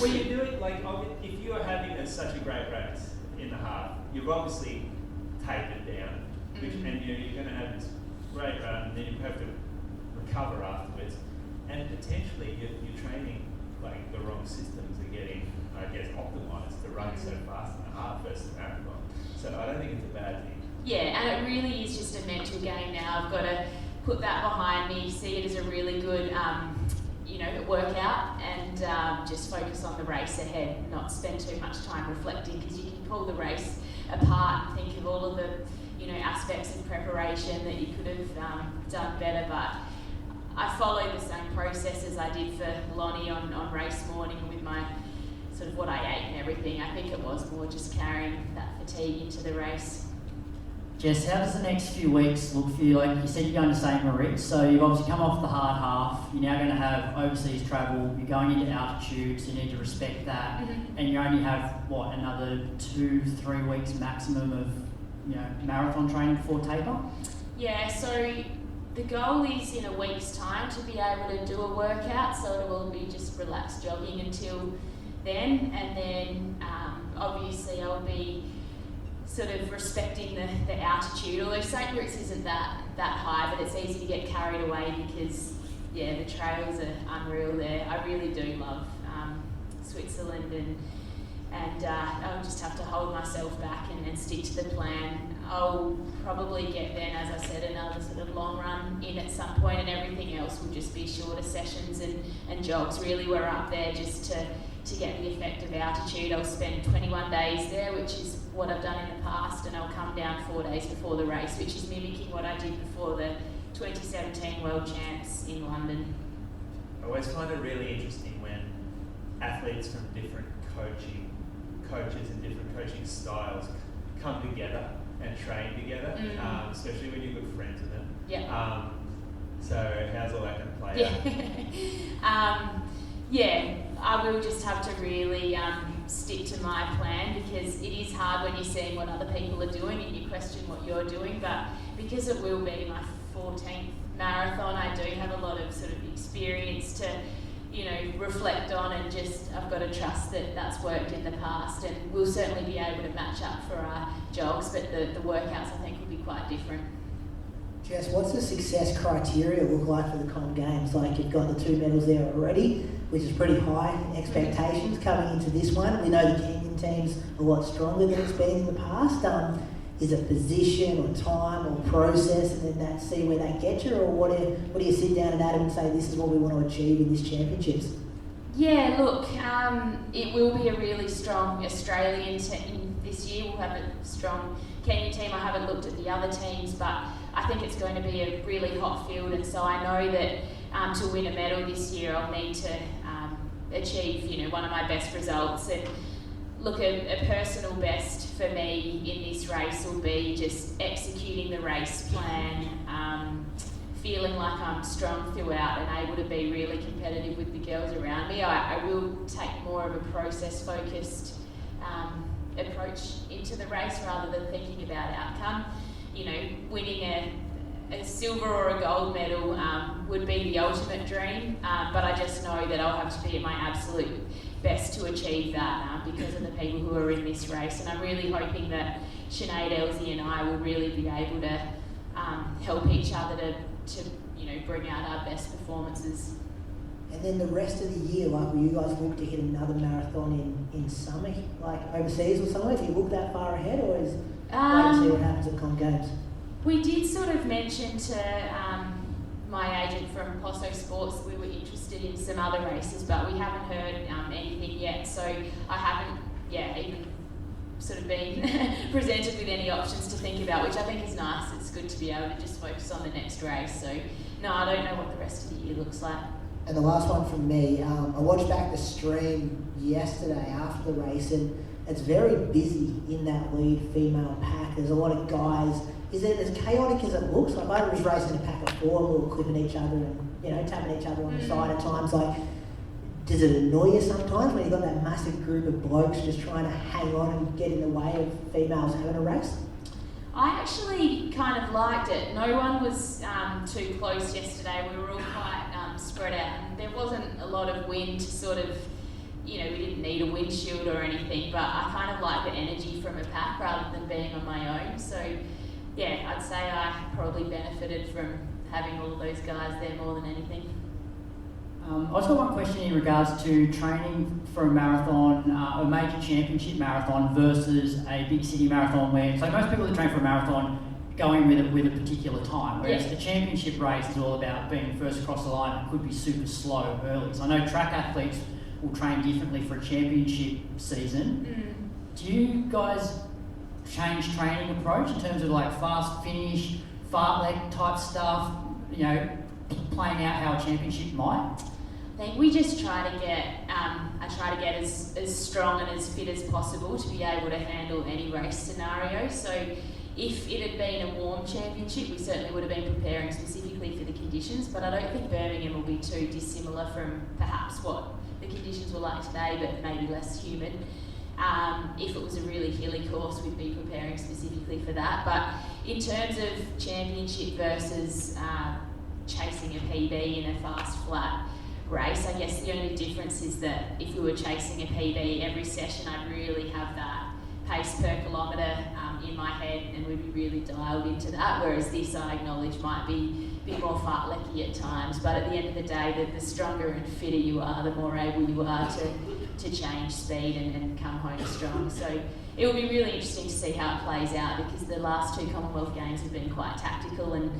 Well, you do it like, if you are having such a great race in the half, you've obviously tapered down, which, and you're going to have this great run, and then you have to recover afterwards, and potentially you're training like the wrong systems are getting, I guess, optimized to run so fast in a half versus marathon. So I don't think it's a bad thing. Yeah, and it really is just a mental game now. I've got to put that behind me, see it as a really good, workout, and just focus on the race ahead, not spend too much time reflecting, because you can pull the race apart and think of all of the, aspects of preparation that you could have done better. But I followed the same process as I did for Lonnie on race morning with my sort of what I ate and everything. I think it was more just carrying that fatigue into the race. Jess, how does the next few weeks look for you? Like you said, you're going to St. Moritz, so you've obviously come off the hard half. You're now going to have overseas travel. You're going into altitude, so you need to respect that. And you only have, another 2-3 weeks maximum of, marathon training before taper? Yeah, so the goal is in a week's time to be able to do a workout, so it will be just relaxed jogging until then. And then obviously I'll be sort of respecting the altitude, although St. Moritz isn't that high, but it's easy to get carried away because, the trails are unreal there. I really do love Switzerland, and I'll just have to hold myself back and stick to the plan. I'll probably get then, as I said, another sort of long run in at some point, and everything else will just be shorter sessions and jogs. Really, we're up there just to get the effect of altitude. I'll spend 21 days there, which is what I've done in the past, and I'll come down 4 days before the race, which is mimicking what I did before the 2017 World Champs in London. I always find it really interesting when athletes from different coaches and different coaching styles come together and train together, especially when you're good friends with them. Yeah. So how's all that going to play out? I will just have to really stick to my plan, because it is hard when you're seeing what other people are doing and you question what you're doing. But because it will be my 14th marathon, I do have a lot of sort of experience to reflect on, and just I've got to trust that that's worked in the past, and we'll certainly be able to match up for our jogs, but the workouts I think will be quite different. Jess, what's the success criteria look like for the Comm Games? Like, you've got the 2 medals there already, which is pretty high expectations coming into this one. We know the Kenyan team's a lot stronger than it's been in the past. Is it position or time or process, and then see where that gets you, or what do you sit down and Adam and say, this is what we want to achieve in these championships? Yeah, look, it will be a really strong Australian team this year. We'll have a strong Kenyan team. I haven't looked at the other teams, but I think it's going to be a really hot field, and so I know that to win a medal this year I'll need to achieve one of my best results. And look, a personal best for me in this race will be just executing the race plan, feeling like I'm strong throughout and able to be really competitive with the girls around me. I will take more of a process-focused approach into the race rather than thinking about outcome. Winning a silver or a gold medal would be the ultimate dream, but I just know that I'll have to be at my absolute best to achieve that because of the people who are in this race. And I'm really hoping that Sinead, Elsie and I will really be able to help each other to bring out our best performances. And then the rest of the year, will you guys look to hit another marathon in summer, like overseas or somewhere? If you look that far ahead, or is wait and see what happens at Comm Games? We did sort of mention to my agent from Posso Sports that we were interested in some other races, but we haven't heard anything yet. So I haven't, even sort of been presented with any options to think about, which I think is nice. It's good to be able to just focus on the next race. So no, I don't know what the rest of the year looks like. And the last one from me, I watched back the stream yesterday after the race, and it's very busy in that lead female pack. There's a lot of guys. Is it as chaotic as it looks? Like, I was racing a pack of 4 and we were clipping each other and, tapping each other on the side at times. Like, does it annoy you sometimes when you've got that massive group of blokes just trying to hang on and get in the way of females having a race? I actually kind of liked it. No one was too close yesterday. We were all quite spread out, and there wasn't a lot of wind to sort of, we didn't need a windshield or anything, but I kind of like the energy from a pack rather than being on my own. So, yeah, I'd say I probably benefited from having all of those guys there more than anything. I've got one question in regards to training for a marathon, a major championship marathon versus a big city marathon where, so most people that train for a marathon go in with a particular time, whereas the championship race is all about being first across the line and could be super slow early. So I know track athletes will train differently for a championship season. Do you guys change training approach in terms of like fast finish, fartlek type stuff, playing out how a championship might? I think we just try to get, I try to get as strong and as fit as possible to be able to handle any race scenario. So if it had been a warm championship, we certainly would have been preparing specifically for the conditions, but I don't think Birmingham will be too dissimilar from perhaps what the conditions were like today, but maybe less humid. If it was a really hilly course, we'd be preparing specifically for that. But in terms of championship versus chasing a PB in a fast, flat race, I guess the only difference is that if we were chasing a PB every session, I'd really have that pace per kilometre in my head and we'd be really dialed into that, whereas this, I acknowledge, might be a bit more fartlecky at times, but at the end of the day, the stronger and fitter you are, the more able you are to change speed and come home strong. So it will be really interesting to see how it plays out, because the last two Commonwealth Games have been quite tactical and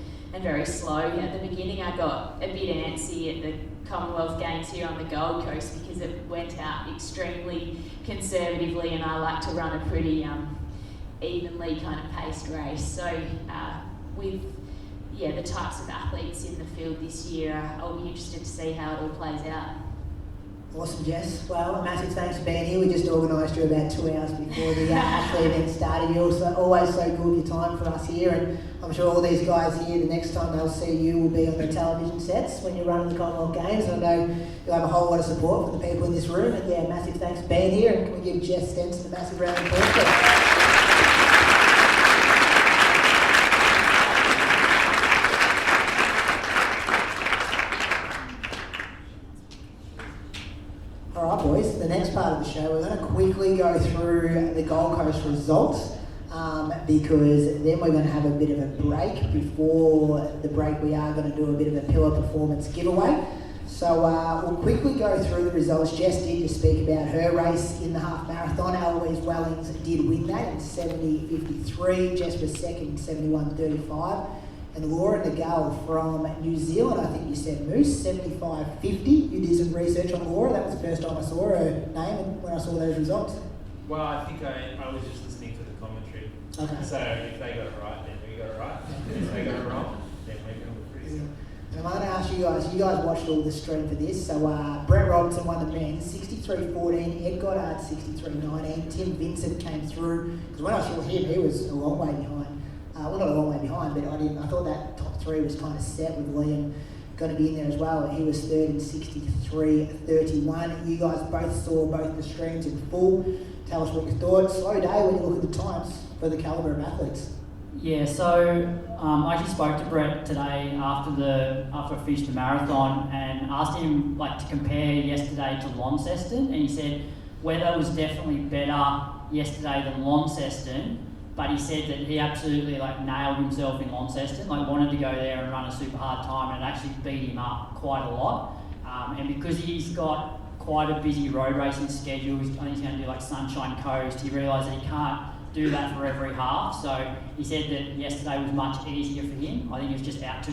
very slow. At the beginning I got a bit antsy at the Commonwealth Games here on the Gold Coast because it went out extremely conservatively, and I like to run a pretty evenly kind of paced race. So with the types of athletes in the field this year, I'll be interested to see how it all plays out. Awesome, Jess. Well, massive thanks for being here. We just organised you about 2 hours before the athlete event started. You're also always so good with your time for us here, and I'm sure all these guys here, the next time they'll see you will be on the television sets when you're running the Commonwealth Games. And I know you'll have a whole lot of support from the people in this room. And massive thanks for being here. And can we give Jess Stenson a massive round of applause? Alright boys, the next part of the show, we're going to quickly go through the Gold Coast results because then we're going to have a bit of a break. Before the break we are going to do a bit of a Pillar Performance giveaway. So we'll quickly go through the results. Jess did just speak about her race in the half marathon. Eloise Wellings did win that in 70.53. Jess was second in 71.35. And Laura Nagel from New Zealand, I think you said, Moose, 75.50. You did some research on Laura. That was the first time I saw her name when I saw those results. Well, I think I was just listening to the commentary. Okay. So if they got it right, then we got it right. If they got it wrong, then we're going to be pretty good. And I'm going to ask you guys watched all the stream for this. So Brett Robinson won the men's 63.14, Ed Goddard 63.19, Tim Vincent came through. Because when I saw him, he was a long way behind. Well, not a long way behind, but I thought that top three was kind of set with Liam going to be in there as well. He was third in 63.31. You guys both saw both the streams in full. Tell us what you thought. Slow day when you look at the times for the calibre of athletes. Yeah, so I actually spoke to Brett today after I finished the marathon and asked him to compare yesterday to Launceston, and he said weather was definitely better yesterday than Launceston. But he said that he absolutely nailed himself in Launceston, wanted to go there and run a super hard time, and it actually beat him up quite a lot. And because he's got quite a busy road racing schedule, I think he's going to do Sunshine Coast, he realised that he can't do that for every half. So he said that yesterday was much easier for him. I think he was just out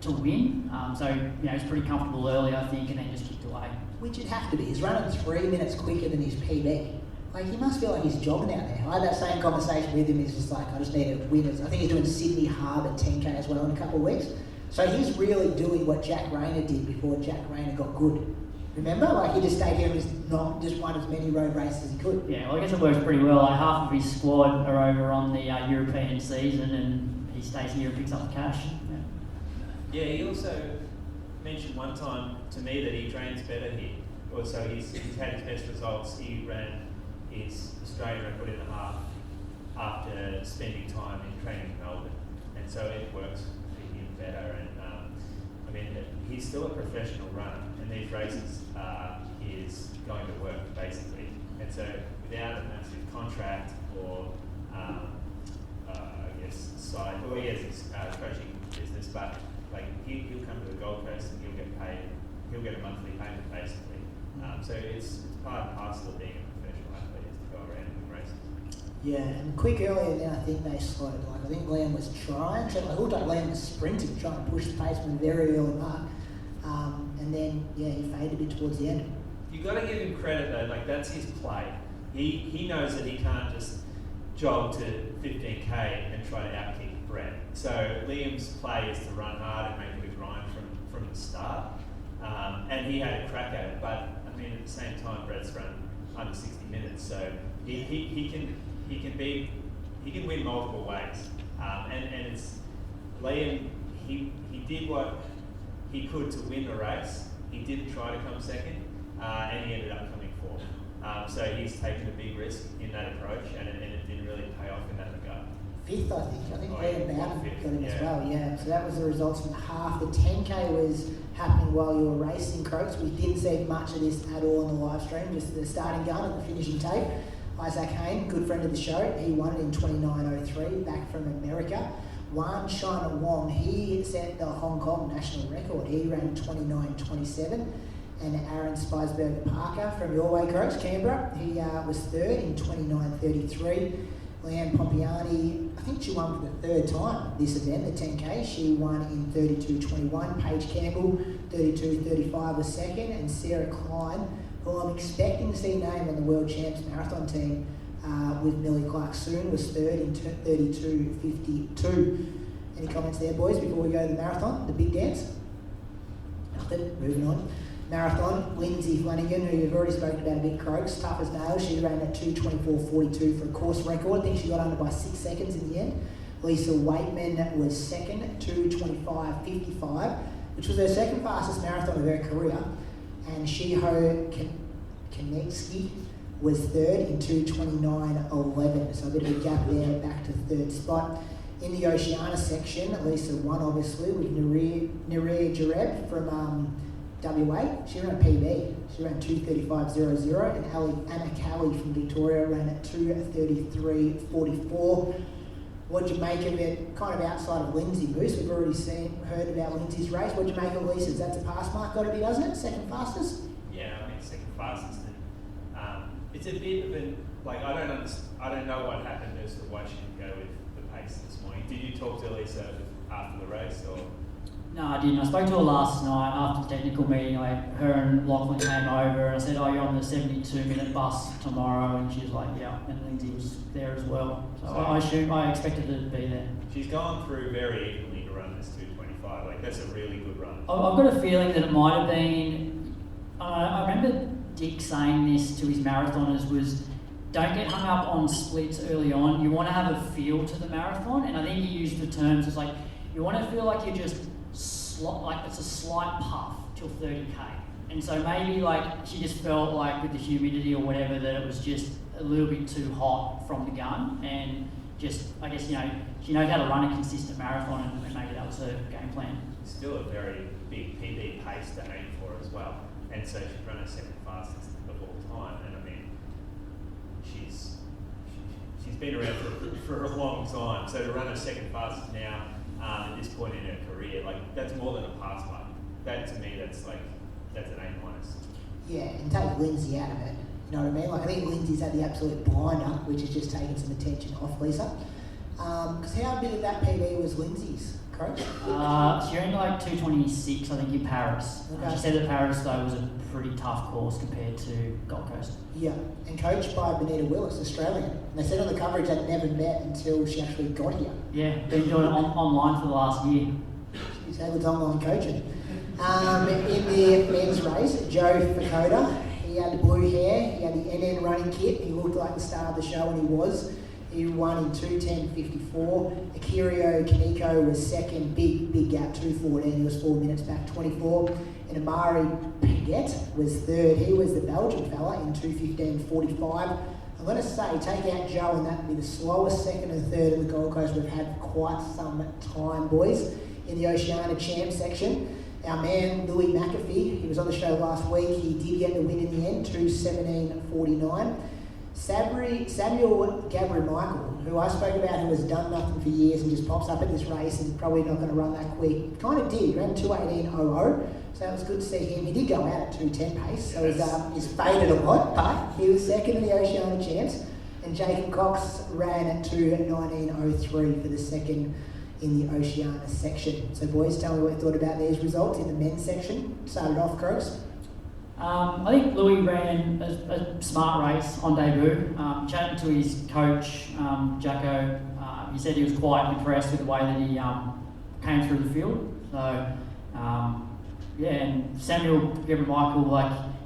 to win. So he's pretty comfortable early, I think, and then just kicked away. Which it'd have to be. He's running 3 minutes quicker than his PB. He must feel like he's jogging out there. I had that same conversation with him. He's just I just need to win. I think he's doing Sydney Harbour 10K as well in a couple of weeks. So he's really doing what Jack Rayner did before Jack Rayner got good. Remember? He just stayed here and just won as many road races as he could. Yeah, well, I guess it works pretty well. Half of his squad are over on the European season, and he stays here and picks up the cash. Yeah, he also mentioned one time to me that he trains better here. Also, he's had his best results. He ran his Australian record in the half after spending time in training in Melbourne, and so it works for him better. And I mean, he's still a professional runner, and these races are his going to work basically. And so without a massive contract or I guess side, well, he has his coaching business, but like he'll come to the Gold Coast and he'll get paid. He'll get a monthly payment basically. So it's part and parcel of being a professional athlete is to go around and win races. Yeah, and quick earlier then I think they slowed. Like I think Liam was trying to, I looked like Liam was sprinting, trying to push the pace from a very early mark. And then he faded a bit towards the end. You've got to give him credit though, like that's his play. He knows that he can't just jog to 15k and try to outkick Brett. So Liam's play is to run hard and make it a grind from the start. And he had a crack at it, but I mean at the same time Brett's run under 60 minutes, so he can win multiple ways. And it's Liam, he did what he could to win the race. He didn't try to come second, and he ended up coming fourth. So he's taken a big risk in that approach, and it didn't really pay off in that regard. Fifth, I think Liam Bowden got him yeah. as well, yeah. So that was the results from half. The 10k was happening while you were racing, Croaks. We didn't see much of this at all on the live stream, just the starting gun and the finishing tape. Isaac Hayne, good friend of the show, he won it in 29.03, back from America. Wan China Wong, he set the Hong Kong national record. He ran 29.27. And Aaron Spiesberger Parker from your way, Croaks, Canberra, he was third in 29.33. Leanne Pompiani, I think she won for the third time this event, the 10k. She won in 32.21. Paige Campbell, 32.35 was second. And Sarah Klein, who I'm expecting to see named on the World Champs Marathon team with Millie Clark-Soon, was third in 32.52. Any comments there, boys, before we go to the marathon, the big dance? Nothing, moving on. Marathon, Lyndsey Flanagan, who you've already spoken about a bit, Croaks, tough as nails. She ran at 2:24.42 for a course record. I think she got under by 6 seconds in the end. Lisa Waitman was second, 2:25.55, which was her second fastest marathon of her career. And Shiho Kaneko was third in 2:29.11. So a bit of a gap there, back to the third spot. In the Oceania section, Lisa won obviously with Nerea Jareb from WA. She ran a PB. She ran 2:35.00, and Anna Cowie from Victoria ran at 2:33.44. What'd you make of it? Kind of outside of Lyndsey, Bruce. We've already heard about Lyndsey's race. What'd you make of Lisa's? That's a pass mark, got to be, doesn't it? Second fastest. Yeah, I mean second fastest. And, it's a bit of an like I don't know what happened as to why she didn't go with the pace this morning. Did you talk to Lisa after the race or? No, I didn't. I spoke to her last night after the technical meeting. Her and Lachlan came over and I said, you're on the 72-minute bus tomorrow, and she was like, yeah, and Lyndsey was there as well. So I expected her to be there. She's gone through very evenly to run this 2:25. Like that's a really good run. I've got a feeling that it might have been. I remember Dick saying this to his marathoners was, don't get hung up on splits early on. You want to have a feel to the marathon, and I think he used the terms as like you want to feel like you're just like it's a slight puff till 30k. And so maybe like she just felt like with the humidity or whatever that it was just a little bit too hot from the gun, and just I guess she knows how to run a consistent marathon, and maybe that was her game plan. Still a very big PB pace to aim for as well, and so she's run her second fastest of all time. And I mean she's been around for a long time, so to run her second fastest now at this point in her career, like that's more than a pass mark. That to me, that's an A-. Yeah, and take Lyndsey out of it. You know what I mean? Like I think Lyndsey's had the absolute blinder, which has just taken some attention off Lisa. Because how big of that PB was Lyndsey's, Coach? She ran like 2:26, I think, in Paris. Okay. She said that Paris though was a pretty tough course compared to Gold Coast. Yeah, and coached by Benita Willis, Australian. And they said on the coverage they'd never met until she actually got here. Yeah, been doing it online for the last year. She's had with online coaching. In the men's race, Jo Fukuda, he had the blue hair, he had the NN running kit, he looked like the star of the show, and he was. He won in 2:10.54. Akihiro Kaneko was second, big gap, 2:14. He was 4 minutes back, 24. And Amaury Paquet was third. He was the Belgian fella in 2:15.45. I'm going to say, take out Jo, and that would be the slowest second and third in the Gold Coast we've had for quite some time, boys, in the Oceania Champ section. Our man, Louis McAfee, he was on the show last week. He did get the win in the end, 2:17.49. Samuel Gebremichael, who I spoke about, who has done nothing for years and just pops up at this race and probably not going to run that quick, kind of did, ran 2:18.00. So it was good to see him. He did go out at 2:10 pace, so he's faded a lot, but he was second in the Oceania Champs. And Jacob Cox ran at 2:19.03 for the second in the Oceania section. So boys, tell me what you thought about these results in the men's section. Started off, Croaks. I think Louis ran a smart race on debut. Chatting to his coach, Jacko, he said he was quite impressed with the way that he came through the field. So, and Samuel Gebremichael,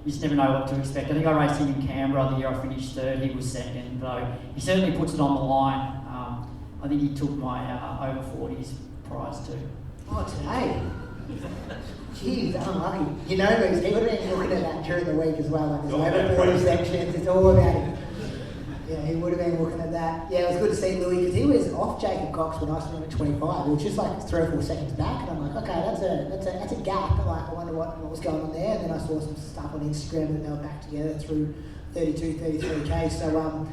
you just never know what to expect. I think I raced him in Canberra the year I finished third. He was second, so he certainly puts it on the line. I think he took my over 40s prize too. Oh, today? Jeez, unlucky. You know, because he would have been looking at that during the week as well. There's over 40 sections, it's all about him. Yeah, he would have been looking at that. Yeah, it was good to see Louis, because he was off Jacob Cox when I saw him at 25. It was just 3 or 4 seconds back, and I'm like, okay, that's a gap. I wonder what was going on there. And then I saw some stuff on Instagram that they were back together through 33K. So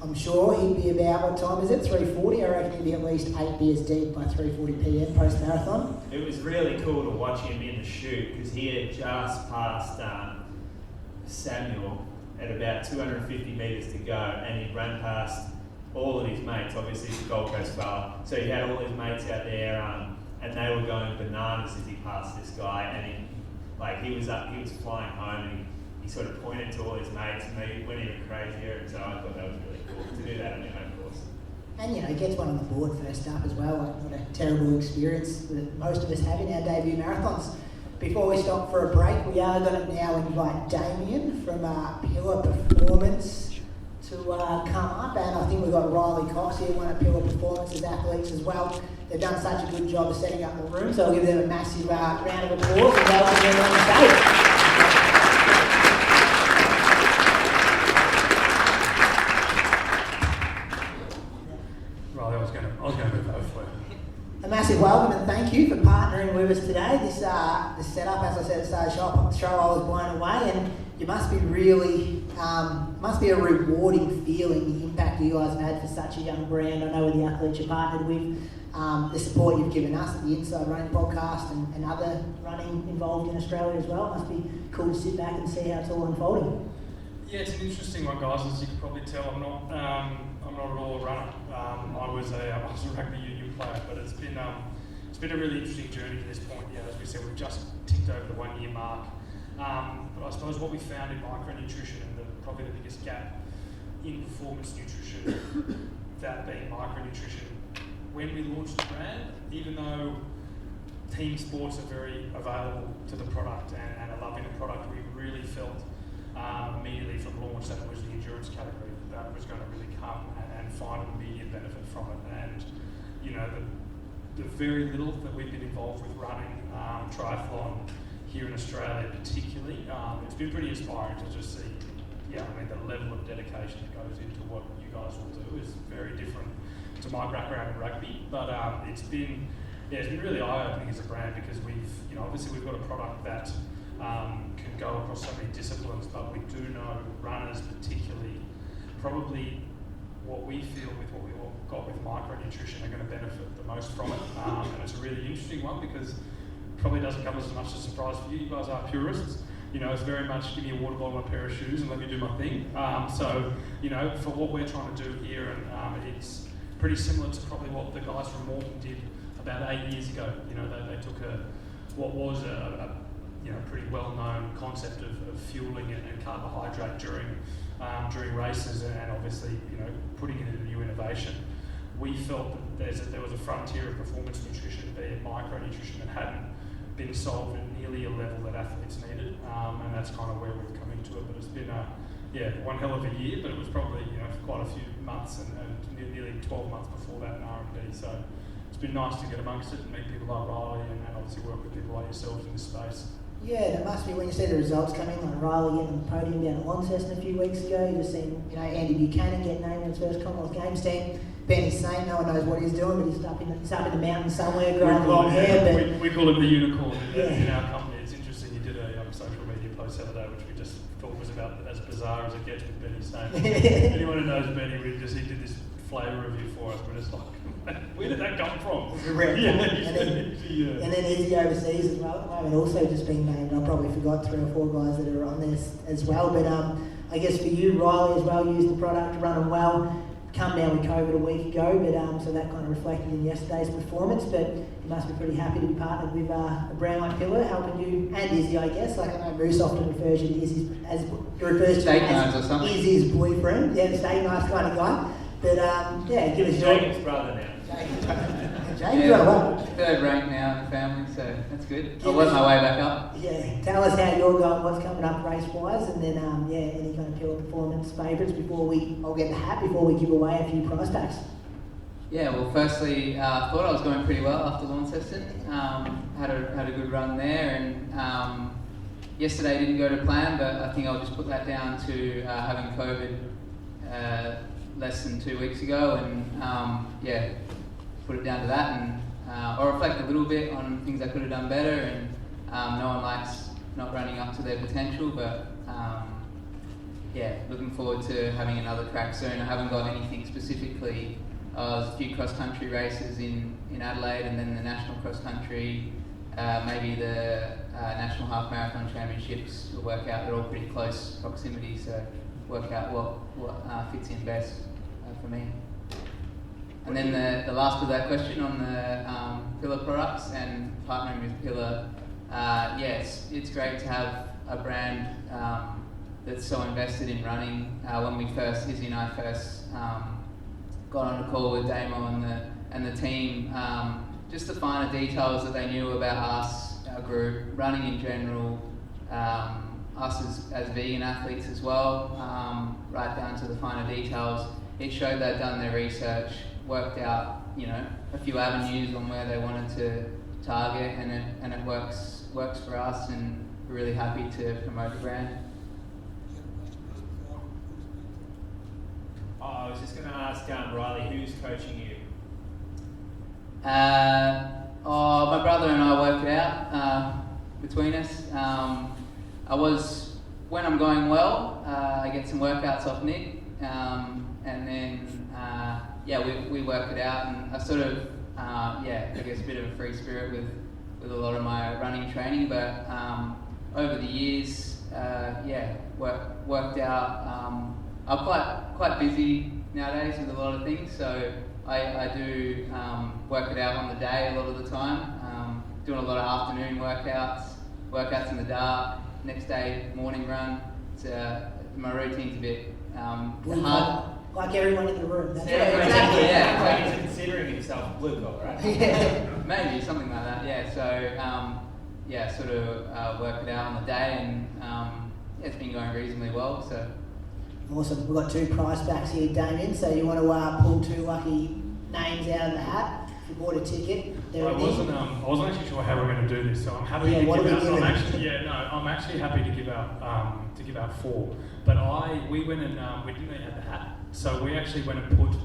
I'm sure he'd be about, what time is it? 3:40. I reckon he'd be at least 8 beers deep by 3:40 p.m. post marathon. It was really cool to watch him in the chute, because he had just passed Samuel at about 250 metres to go, and he ran past all of his mates. Obviously, it's a Gold Coast fella, so he had all his mates out there, and they were going bananas as he passed this guy, and he was flying home, and he sort of pointed to all his mates, and they went even crazier. And so I thought that was really cool to do that on your home course. And he gets one on the board first up as well. What a terrible experience that most of us have in our debut marathons. Before we stop for a break, we are going to now invite Damien from Pillar Performance to come up, and I think we've got Riley Cox here, one of Pillar Performance's athletes as well. They've done such a good job of setting up the room, so I'll give them a massive round of applause and welcome them on the stage. A massive welcome and thank you for partnering with us today. This setup, as I said at the start of the show, I was blown away, and you must be a rewarding feeling, the impact you guys have had for such a young brand. I know with the athletes you're partnered with, the support you've given us at the Inside Running podcast and other running involved in Australia as well. It must be cool to sit back and see how it's all unfolding. Yeah, it's an interesting one, guys. As you can probably tell, I'm not at all a runner. I was a rugby union player, but it's been a really interesting journey to this point. Yeah, as we said, we've just ticked over the 1 year mark. But I suppose what we found in micronutrition, and probably the biggest gap in performance nutrition, that being micronutrition, when we launched the brand, even though team sports are very available to the product and are loving the product, we really felt immediately from launch that it was the endurance category that was going to really come and find immediate benefit from it. And the very little that we've been involved with running triathlon here in Australia particularly, it's been pretty inspiring to just see, the level of dedication that goes into what you guys will do is very different to my background in rugby, but it's been really eye-opening as a brand, because obviously we've got a product that can go across so many disciplines, but we do know runners particularly, probably what we feel with what we've all got with micronutrition are going to benefit the most from it. And it's a really interesting one, because it probably doesn't come as much a surprise for you. You guys are purists. It's very much give me a water bottle and a pair of shoes and let me do my thing. For what we're trying to do here, and it's pretty similar to probably what the guys from Morton did about 8 years ago. They took what was a pretty well-known concept of fueling and carbohydrate during races, and obviously putting it in a new innovation. We felt that there was a frontier of performance nutrition, be it micronutrition, that hadn't been solved at nearly a level that athletes needed, and that's kind of where we've come into it. But it's been one hell of a year, but it was probably quite a few months and nearly 12 months before that in R&D. So it's been nice to get amongst it and meet people like Riley and obviously work with people like yourselves in this space. Yeah, that must be when you see the results come in, like Riley getting on the podium down at Launceston a few weeks ago. You just seen, Andy Buchanan get named in his first Commonwealth Games team. Benny's saying no one knows what he's doing, but he's up in the mountains somewhere growing long hair. We call him the unicorn Yeah. in our company. It's interesting. You did a social media post the other day, which we just thought was about as bizarre as it gets with Benny saying. Anyone who knows Benny, he did this flavour review for us. We're just like, where did that come from? And then Izzy overseas as well at the moment, also just being named. I probably forgot 3 or 4 guys that are on this as well. But I guess for you, Riley as well, used the product, running well. Come down with COVID a week ago, but so that kind of reflected in yesterday's performance. But you must be pretty happy to be partnered with a brand like Pillar, helping you, and Izzy, I guess. Like I know Moose often refers you to Izzy as Izzy's boyfriend. Yeah, the steak knife kind of guy. But give us your... Jacob's brother now. Yeah, 3rd rank now in the family, so that's good. I'll work my way back up. Yeah, tell us how you're going, what's coming up race-wise, and then any kind of Pillar performance favourites I'll get the hat before we give away a few prize packs. Yeah, well, firstly, thought I was going pretty well after Launceston. Had a good run there, and yesterday didn't go to plan, but I think I'll just put that down to having COVID less than 2 weeks ago, and put it down to that, and I'll reflect a little bit on things I could have done better, and no one likes not running up to their potential, but looking forward to having another crack soon. I haven't got anything specifically. There's a few cross-country races in Adelaide, and then the national cross-country, maybe the National Half Marathon Championships will work out. They're all pretty close proximity, so work out what fits in best for me. And then the last of that question on the Pillar products and partnering with Pillar, it's great to have a brand that's so invested in running. When Izzy and I first got on a call with Damo and the team, just the finer details that they knew about us, our group, running in general, us as vegan athletes as well, right down to the finer details. It showed they'd done their research, worked out, a few avenues on where they wanted to target, and it works for us, and we're really happy to promote the brand. I was just going to ask Riley, who's coaching you? My brother and I work it out between us. When I'm going well, I get some workouts off Nick, and then we work it out, and I sort of I guess a bit of a free spirit with a lot of my running training, but over the years worked out. I'm quite busy nowadays with a lot of things, so I do work it out on the day a lot of the time, doing a lot of afternoon workouts in the dark, next day morning run. My routine's a bit hard. Like everyone in the room. That's exactly. Yeah. He's considering himself blue collar, right? Maybe something like that. Yeah. So sort of work it out on the day, and it's been going reasonably well. So awesome. We've got 2 prize packs here, Damien. So you want to pull 2 lucky names out of the hat. If you bought a ticket, I wasn't actually sure how we're going to do this, so I'm happy to give out. I'm actually happy to give out 4. But we went and we didn't really have the hat, so we actually went and put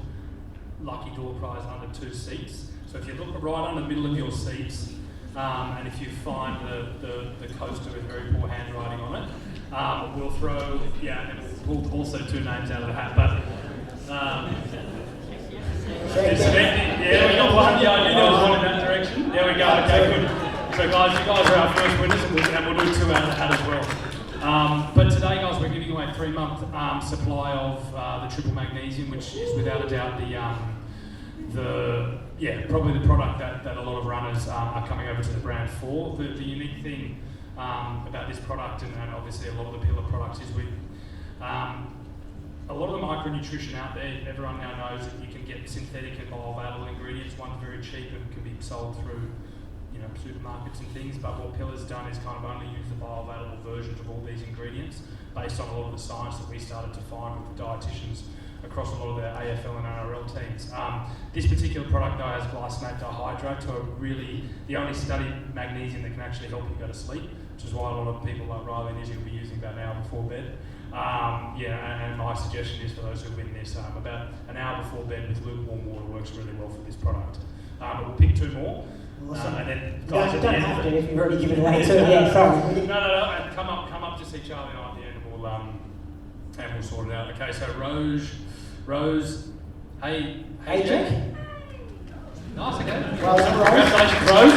lucky door prize under 2 seats. So if you look right under the middle of your seats, and if you find the coaster with very poor handwriting on it, we'll throw and we'll pull also 2 names out of the hat. But we got one. Yeah, I knew there was one in that direction. There we go. Okay, good. So guys, you guys are our first winners, and we'll do 2 out of the hat as well. But today, guys, we're giving away a 3-month supply of the triple magnesium, which is without a doubt probably the product that a lot of runners are coming over to the brand for. The unique thing about this product, and obviously a lot of the Pillar products, is a lot of the micronutrition out there, everyone now knows that you can get synthetic and bioavailable ingredients. One's very cheap and can be sold through supermarkets and things, but what Pillar's done is kind of only use the bioavailable versions of all these ingredients based on a lot of the science that we started to find with the dietitians across a lot of their AFL and NRL teams. This particular product though has glycinate dihydrate, so really the only studied magnesium that can actually help you go to sleep. which is why a lot of people like Riley and Izzy will be using about an hour before bed. And my suggestion is for those who win this, about an hour before bed with lukewarm water works really well for this product. But we'll pick 2 more. Awesome. And then You guys don't at the end have of to it. if you've already given away 2. Yeah, sorry. No. And come up to see Charlie and I at the end, and we'll sort it out. Okay, so Rose, hey, Jack. Nice, okay. Well done, Rose. Congratulations, Rose.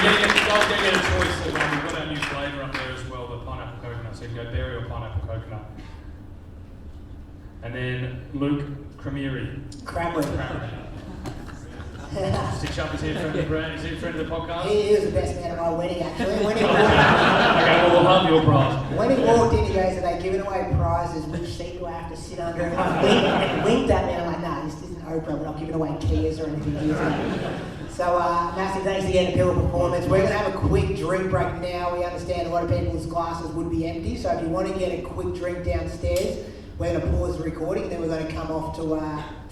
You guys get a choice. We've got our new flavour up there as well, the pineapple coconut. So you can go berry or pineapple coconut. And then Luke Cramieri. Cramwood. Stitch up, is he a friend of the brand? Is he a friend of the podcast? He was the best man at my wedding, actually. When he Okay, well, we'll have your prize. When he walked in, he goes, "Are they giving away prizes? Which seat do I have to sit under?" And I winked at me, and I'm like, "Nah, this isn't Oprah. We're not giving away Kias or anything here today." So, massive thanks again to Pillar Performance. We're going to have a quick drink break now. We understand a lot of people's glasses would be empty, so if you want to get a quick drink downstairs, we're going to pause the recording, and then we're going to come off to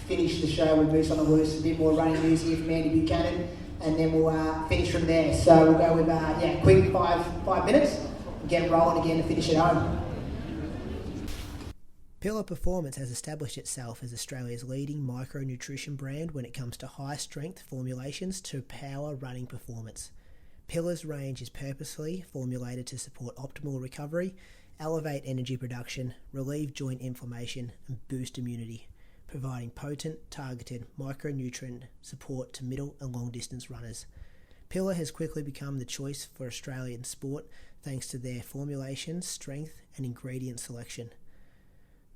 finish the show with Moose on the Loose, a bit more running news here from Andy Buchanan, and then we'll finish from there. So we'll go with quick 5 minutes, and get rolling again to finish it home. Pillar Performance has established itself as Australia's leading micronutrition brand when it comes to high-strength formulations to power running performance. Pillar's range is purposefully formulated to support optimal recovery, elevate energy production, relieve joint inflammation, and boost immunity, providing potent, targeted micronutrient support to middle and long-distance runners. Pillar has quickly become the choice for Australian sport thanks to their formulations, strength, and ingredient selection.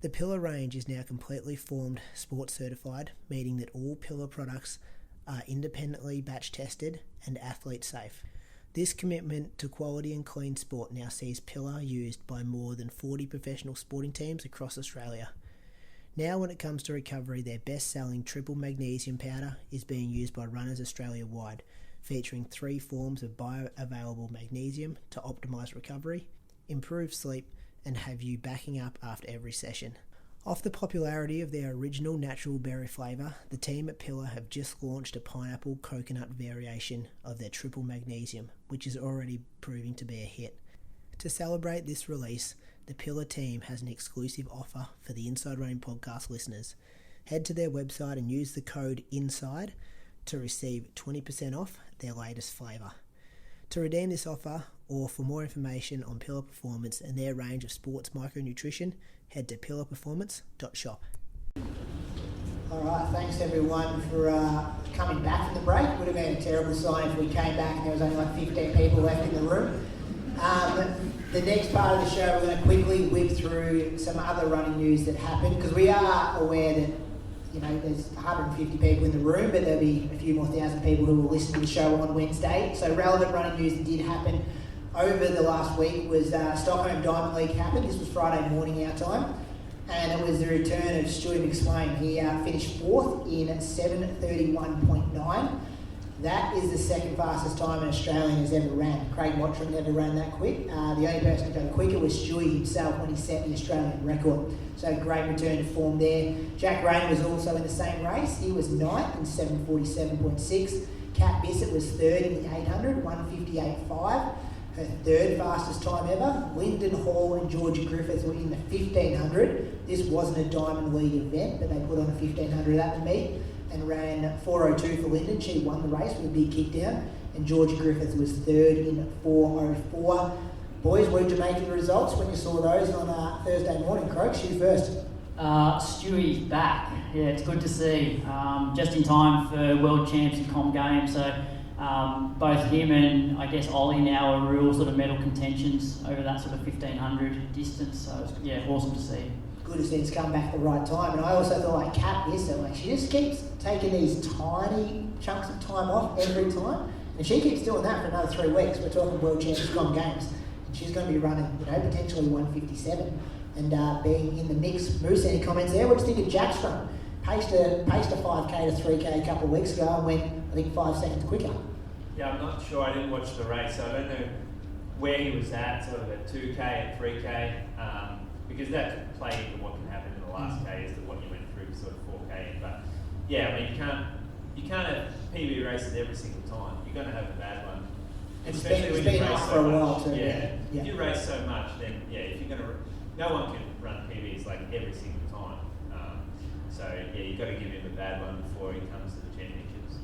The Pillar range is now completely formed sport certified, meaning that all Pillar products are independently batch tested and athlete safe. This commitment to quality and clean sport now sees Pillar used by more than 40 professional sporting teams across Australia. Now when it comes to recovery, their best-selling triple magnesium powder is being used by runners Australia-wide, featuring 3 forms of bioavailable magnesium to optimise recovery, improve sleep, and have you backing up after every session. Off the popularity of their original natural berry flavour, the team at Pillar have just launched a pineapple coconut variation of their triple magnesium, which is already proving to be a hit. To celebrate this release, the Pillar team has an exclusive offer for the Inside Running Podcast listeners. Head to their website and use the code INSIDE to receive 20% off their latest flavour. To redeem this offer, or for more information on Pillar Performance and their range of sports micronutrition, head to pillarperformance.shop. Alright, thanks everyone for coming back from the break. Would have been a terrible sign if we came back and there was only like 15 people left in the room. The next part of the show, we're going to quickly whip through some other running news that happened, because we are aware that there's 150 people in the room, but there'll be a few more thousand people who will listen to the show on Wednesday. So relevant running news that did happen over the last week was Stockholm Diamond League happened. This was Friday morning our time, and it was the return of Stuart McSwain. He finished 4th in 7:31.9. That is the second fastest time an Australian has ever ran. Craig Mottram never ran that quick. The only person to go quicker was Stewie himself when he set the Australian record. So great return to form there. Jack Rain was also in the same race. He was 9th in 7:47.6. Kat Bissett was 3rd in the 800, 1:58.5. Her 3rd fastest time ever. Lyndon Hall and Georgia Griffiths were in the 1500. This wasn't a Diamond League event, but they put on a 1500 at the meet and ran 4:02 for Lyndon. She won the race with a big kick down. And Georgia Griffiths was 3rd in 4:04. Boys, what did you make of the results when you saw those on Thursday morning? Croaks, you first. Stewie's back. Yeah, it's good to see. Just in time for World Champs and Comm Games. So both him and I guess Ollie now are real sort of medal contentions over that sort of 1500 distance. So yeah, awesome to see. Good to see it's come back at the right time. And I also thought Kat Bissett, she just keeps taking these tiny chunks of time off every time. And she keeps doing that for another 3 weeks. We're talking World Champs Comm Games. And she's going to be running, potentially 157 and being in the mix. Moose, any comments there? What do you think of Jack's run? Paced a 5K to 3K a couple of weeks ago and went, I think, 5 seconds quicker. Yeah, I'm not sure. I didn't watch the race, so I don't know where he was at, sort of at 2K and 3K, because that could play into what can happen in the last K as to what you went through sort of 4K. But yeah, I mean, you can't have PB races every single time. You're going to have a bad one Especially when been you race off so for a much. while too. Yeah. Yeah. If you race so much, then if you're gonna, no one can run PBs like every single time. You've got to give him a bad one before he comes to the championships.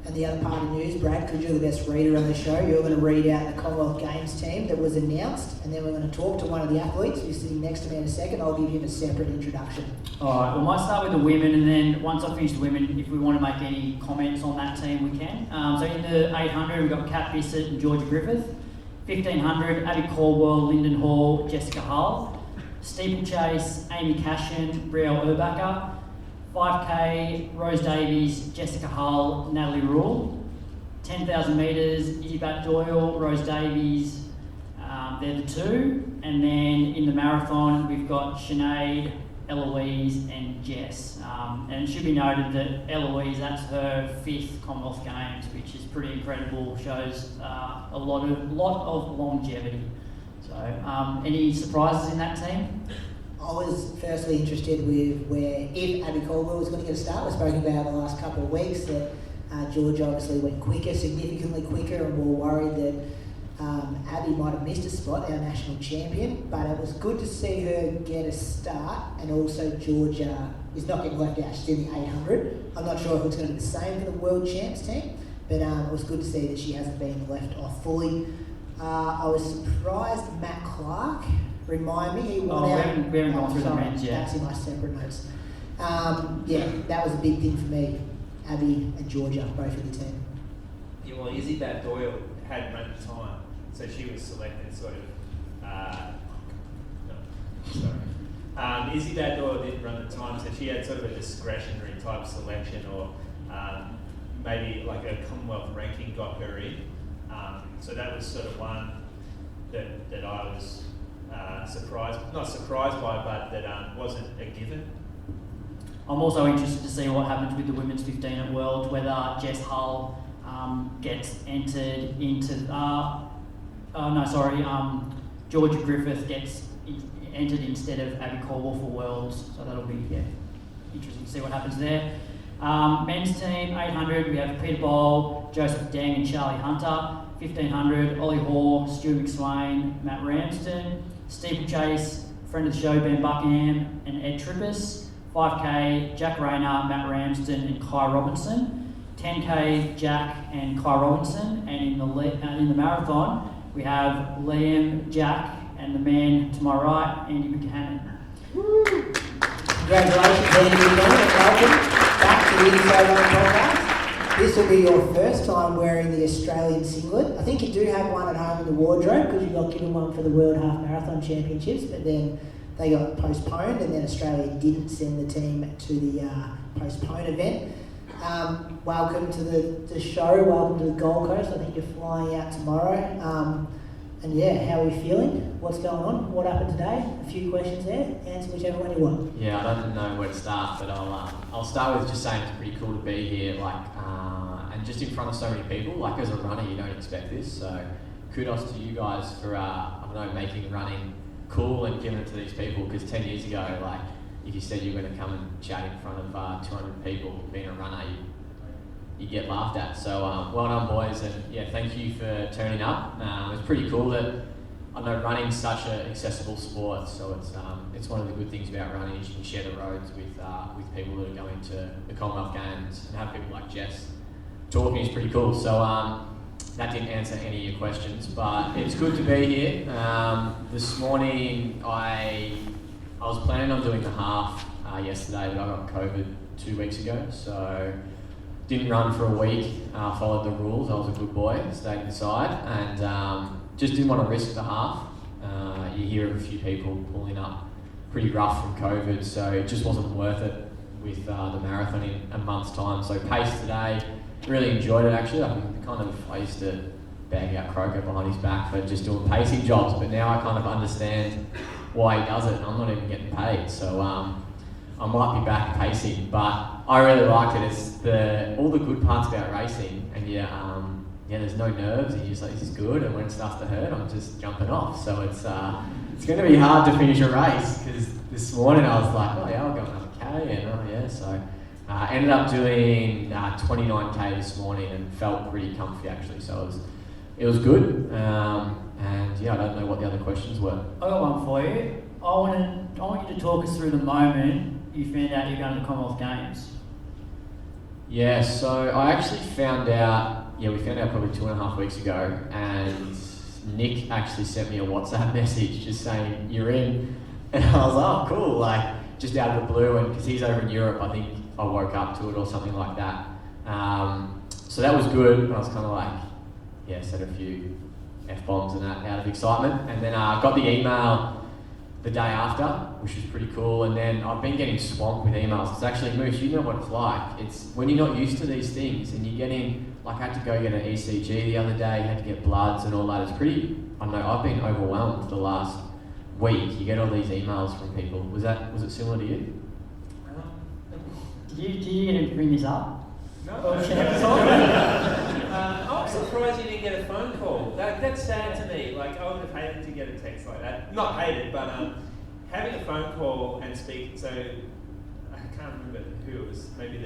And the other part of the news, Brad, because you're the best reader on the show, you're going to read out the Commonwealth Games team that was announced, and then we're going to talk to one of the athletes who's sitting next to me in a second. I'll give him a separate introduction. All right, we might start with the women, and then once I finish the women, if we want to make any comments on that team, we can. So in the 800, we've got Kat Bissett and Georgia Griffith. 1500, Abby Caldwell, Lyndon Hall, Jessica Hull. Steeplechase, Amy Cashin, Brielle Urbacher. 5K, Rose Davies, Jessica Hull, Natalie Rule. 10,000 metres, Izzy Bat-Doyle, Rose Davies, they're the two. And then in the marathon, we've got Sinead, Eloise and Jess. And it should be noted that Eloise, that's her 5th Commonwealth Games, which is pretty incredible, shows a lot of longevity. So any surprises in that team? I was firstly interested with if Abby Caldwell was going to get a start. We've spoken about the last couple of weeks that George obviously went quicker, significantly quicker, and we're worried that Abby might have missed a spot, our national champion. But it was good to see her get a start, and also Georgia is not getting left out. She's in the 800. I'm not sure if it's going to be the same for the World Champs team, but it was good to see that she hasn't been left off fully. I was surprised Matt Clark. Remind me, he won out. We haven't gone through the men's yet. That's in my separate notes. That was a big thing for me. Abby and Georgia, both of the team. Yeah, well, Izzy Bat-Doyle had run the time, so she was selected sort of. Izzy Bat-Doyle didn't run the time, so she had sort of a discretionary type selection, or maybe like a Commonwealth ranking got her in. So that was sort of one that I was not surprised by, but that wasn't a given. I'm also interested to see what happens with the women's 15 at World, whether Jess Hull gets entered into. Georgia Griffith gets entered instead of Abby Caldwell for Worlds, so that'll be interesting to see what happens there. Men's team 800, we have Peter Bowl, Joseph Deng, and Charlie Hunter. 1500, Ollie Hoare, Stuart McSwain, Matt Ramsden. Steeplechase, friend of the show, Ben Buckingham and Ed Trippis. 5K, Jack Rayner, Matt Ramsden and Kai Robinson. 10K, Jack and Kai Robinson. And in the marathon, we have Liam, Jack, and the man to my right, Andy Buchanan. Woo! Congratulations, Andy Buchanan. Welcome back to the Inside Running Podcast. This will be your first time wearing the Australian singlet. I think you do have one at home in the wardrobe because you got given one for the World Half Marathon Championships, but then they got postponed, and then Australia didn't send the team to the postponed event. Welcome to the show. Welcome to the Gold Coast. I think you're flying out tomorrow. How are we feeling? What's going on? What happened today? A few questions there. Answer whichever one you want. Yeah, I don't know where to start, but I'll start with just saying it's pretty cool to be here, and just in front of so many people. Like, as a runner, you don't expect this, so kudos to you guys for making running cool and giving it to these people. Because 10 years ago, like, if you said you were going to come and chat in front of 200 people being a runner, you get laughed at. So well done, boys, and thank you for turning up. It's pretty cool that I know running's such an accessible sport, so it's one of the good things about running is you can share the roads with people that are going to the Commonwealth Games, and have people like Jess talking is pretty cool. So that didn't answer any of your questions, but it's good to be here. This morning I was planning on doing the half yesterday, but I got COVID 2 weeks ago, so didn't run for a week, followed the rules. I was a good boy, stayed inside, and just didn't want to risk the half. You hear of a few people pulling up pretty rough from COVID, so it just wasn't worth it with the marathon in a month's time. So paced today, really enjoyed it actually. I used to bag out Croker behind his back for just doing pacing jobs, but now I kind of understand why he does it. I'm not even getting paid, so I might be back pacing, but I really liked it. It's all the good parts about racing, and there's no nerves, and you're just like, this is good, and when it starts to hurt, I'm just jumping off. So it's going to be hard to finish a race, because this morning I was like, I'll go another K, and so ended up doing 29K this morning and felt pretty comfy actually. So it it was good. And yeah, I don't know what the other questions were. I got one for you. I want you to talk us through the moment you found out you're going to the Commonwealth Games. Yeah, so I actually found out, we found out probably 2.5 weeks ago, and Nick actually sent me a WhatsApp message just saying, you're in, and I was like, oh, cool, like, just out of the blue, and because he's over in Europe, I think I woke up to it or something like that. So that was good, and I was kind of like, said a few F-bombs and that out of excitement, and then I got the email the day after, which was pretty cool, and then I've been getting swamped with emails. It's actually, Moose, you know what it's like. It's when you're not used to these things, and you're getting, like I had to go get an ECG the other day, had to get bloods and all that. It's pretty, I don't know, I've been overwhelmed the last week. You get all these emails from people. Was it similar to you? Did you get to bring this up? No. Oh, I'm surprised you didn't get a phone call. That's sad to me. Like, I would have hated to get a text like that. Not hated, but having a phone call and speak. So I can't remember who it was. Maybe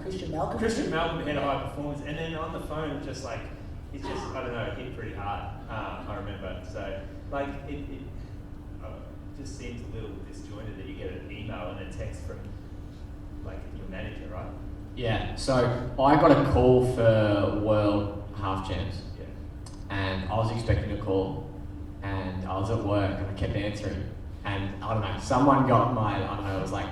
Christian Malcolm. Christian Malcolm had a high performance, and then on the phone, just like it just it hit pretty hard. I remember. So like it just seems a little disjointed that you get an email and a text from like your manager, right? Yeah, so I got a call for World Half Champs, and I was expecting a call, and I was at work, and I kept answering, and I don't know, someone got my, it was like,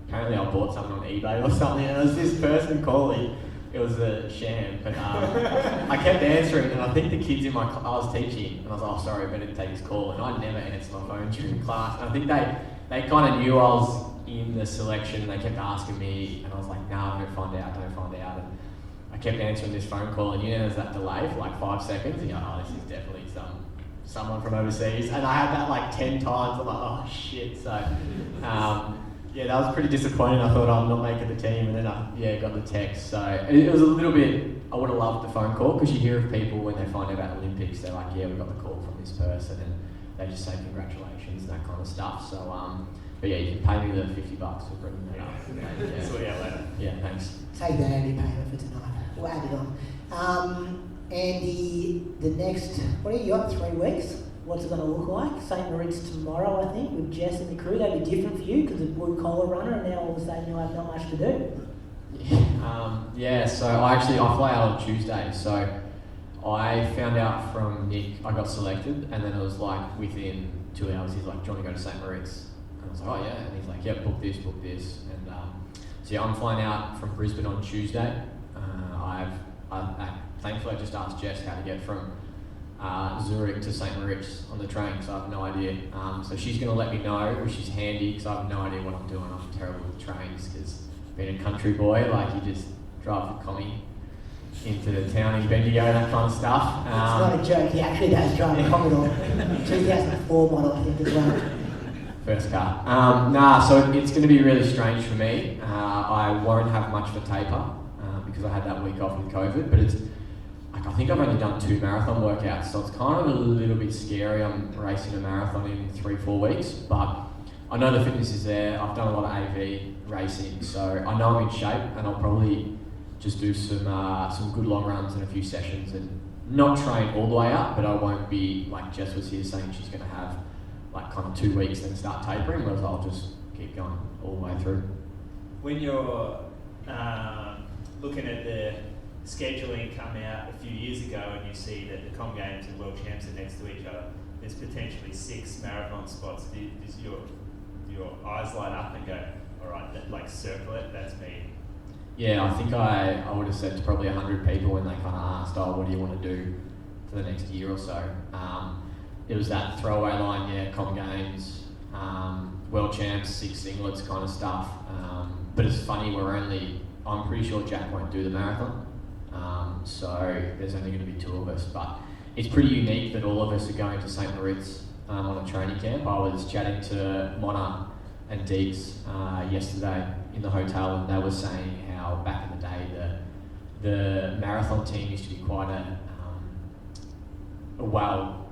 apparently I bought something on eBay or something, and it was this person calling. It was a sham, but I kept answering, and I think the kids in my I was teaching, and I was like, oh sorry, I better take this call, and I never answered my phone during class, and I think they kind of knew I was in the selection, and they kept asking me, and I was like, nah, don't find out, and I kept answering this phone call, and there's that delay for like 5 seconds, and you're like, oh, this is definitely someone from overseas, and I had that like 10 times, I'm like, oh shit, so, that was pretty disappointing. I thought I'm not making the team, and then I got the text, so it was a little bit, I would have loved the phone call, because you hear of people when they find out about Olympics, they're like, we got the call from this person, and they just say congratulations and that kind of stuff, so, but you can pay me the $50 for bringing that up. Sort out later. Yeah, thanks. Take the Andy payment for tonight. We'll add it on. Andy, the next, what do you got, 3 weeks? What's it going to look like? St. Moritz tomorrow, I think, with Jess and the crew. That'd be different for you because it's blue collar runner, and now all of a sudden you'll have not much to do. So I fly out on Tuesday, so I found out from Nick I got selected, and then it was like within 2 hours he's like, do you want to go to St. Moritz? And I was like, oh yeah, and he's like, yeah, book this, and I'm flying out from Brisbane on Tuesday. Thankfully I just asked Jess how to get from Zurich to St. Moritz on the train, because I have no idea. So she's going to let me know, which is handy, because I have no idea what I'm doing. I'm terrible with trains, because being a country boy, like you just drive the Comm into the town in Bendigo, that kind of stuff. It's not a joke, he actually does drive a Commodore 2004 model, I think, as well. First car. So it's going to be really strange for me. I won't have much of a taper because I had that week off with COVID, but it's like I think I've only done 2 marathon workouts, so it's kind of a little bit scary. I'm racing a marathon in 3-4 weeks, but I know the fitness is there. I've done a lot of AV racing, so I know I'm in shape, and I'll probably just do some good long runs and a few sessions, and not train all the way up, but I won't be like Jess was here saying she's going to have like kind of 2 weeks then start tapering, whereas I'll just keep going all the way through. When you're looking at the scheduling come out a few years ago and you see that the Comm Games and World Champs are next to each other, there's potentially 6 marathon spots. Does your eyes light up and go, all right, like circle it, that's me? Yeah, I think I would have said to probably 100 people when they kind of asked, oh, what do you want to do for the next year or so? It was that throwaway line, Comm Games, World Champs, 6 singlets kind of stuff. But it's funny, I'm pretty sure Jack won't do the marathon. So there's only going to be 2 of us. But it's pretty unique that all of us are going to St. Moritz on a training camp. I was chatting to Mona and Deeks yesterday in the hotel, and they were saying how back in the day the marathon team used to be quite a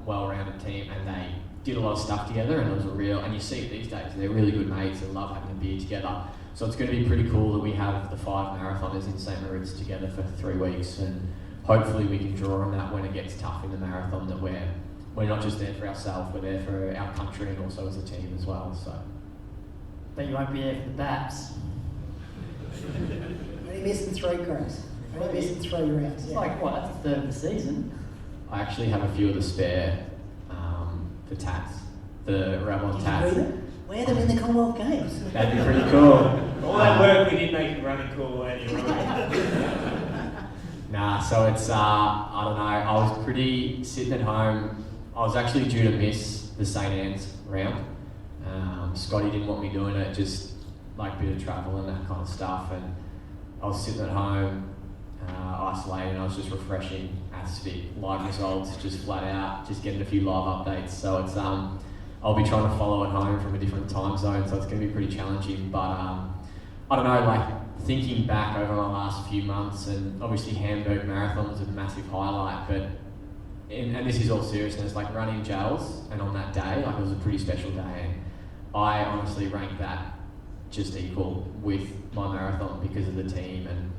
well-rounded team, and they did a lot of stuff together, and it was and you see it these days, they're really good mates and love having a beer together. So it's going to be pretty cool that we have the 5 marathoners in St. Moritz together for 3 weeks, and hopefully we can draw on that when it gets tough in the marathon, that we're not just there for ourselves, we're there for our country and also as a team as well. So. But you won't be there for the Babs. Only missing 3 crows. Only missing 3 rounds. It's Yeah. like, what, that's the third of the season? I actually have a few of the spare for tats, the Ramon tats. Wear them in the Commonwealth Games. That'd be pretty cool. All that work we did make it running cool and you're running. Nah, so it's, I don't know, I was pretty sitting at home. I was actually due to miss the St. Anne's round. Scotty didn't want me doing it, just like a bit of travel and that kind of stuff. And I was sitting at home, isolated, and I was just refreshing Asphic, live results, just flat out, just getting a few live updates. So it's, I'll be trying to follow at home from a different time zone, so it's going to be pretty challenging. But I don't know, like thinking back over my last few months, and obviously Hamburg Marathon was a massive highlight, but and this is all seriousness, like running gels, and on that day, like it was a pretty special day, and I honestly rank that just equal with my marathon because of the team and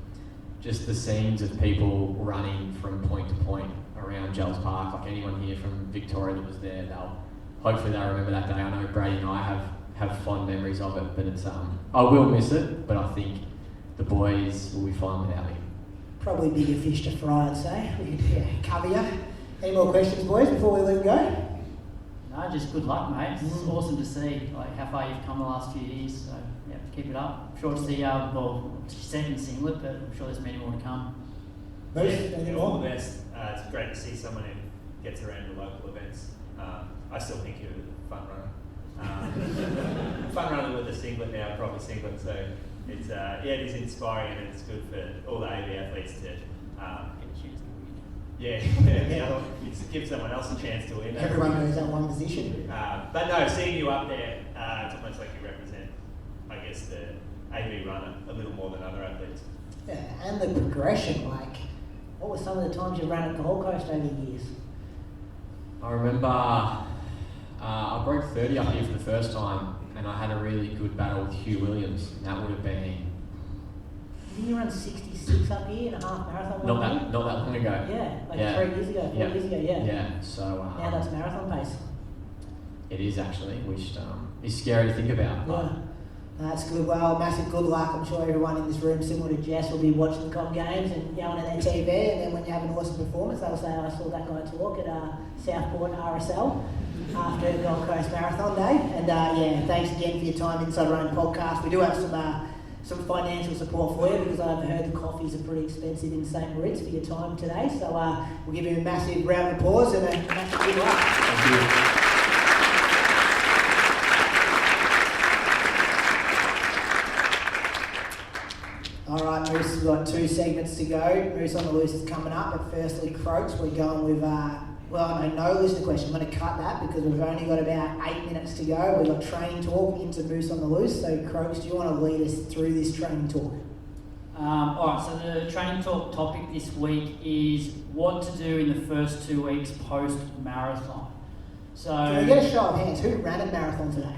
just the scenes of people running from point to point around Gels Park. Like anyone here from Victoria that was there, hopefully they'll remember that day. I know Brady and I have fond memories of it, but it's I will miss it, but I think the boys will be fine without me. Probably bigger fish to fry, I'd say. We could cover you. Any more questions, boys, before we let them go? No, just good luck, mate. It's awesome to see like how far you've come the last few years. So yeah, keep it up. I'm sure it's the second singlet, but I'm sure there's many more to come. Yeah, all the best. It's great to see someone who gets around the local events. I still think you're a fun runner. Fun runner with a singlet now, a proper singlet. So it's it is inspiring and it's good for all the AV athletes to give someone else a chance to win. Everyone knows that one position. But no, seeing you up there, it's almost like you represent, I guess, the AV runner a little more than other athletes. Yeah, and the progression, like, what were some of the times you ran at Gold Coast over the years? I remember I broke 30 up here for the first time, and I had a really good battle with Hugh Williams. And that would have been... Didn't you run 66 up here in a half marathon? Not that long ago. Yeah, 3 years ago, 4 years ago, yeah. Yeah, so... now that's marathon pace. It is actually, which is scary to think about. But That's good. Well, massive good luck. I'm sure everyone in this room, similar to Jess, will be watching the Comm games and yelling at their TV, and then when you have an awesome performance, they'll say, I saw that guy talk at Southport RSL after Gold Coast Marathon Day. And thanks again for your time inside our own podcast. We do have some financial support for you because I've heard the coffees are pretty expensive in St. Moritz for your time today. So we'll give you a massive round of applause and a massive good luck. thank you. Alright, Moose, we've got 2 segments to go. Moose on the Loose is coming up, but firstly, Croaks, we're going with, no listener question. I'm going to cut that because we've only got about 8 minutes to go. We've got training talk into Moose on the Loose. So, Croaks, do you want to lead us through this training talk? Alright, so the training talk topic this week is what to do in the first 2 weeks post-marathon. So, can we get a show of hands? Who ran a marathon today?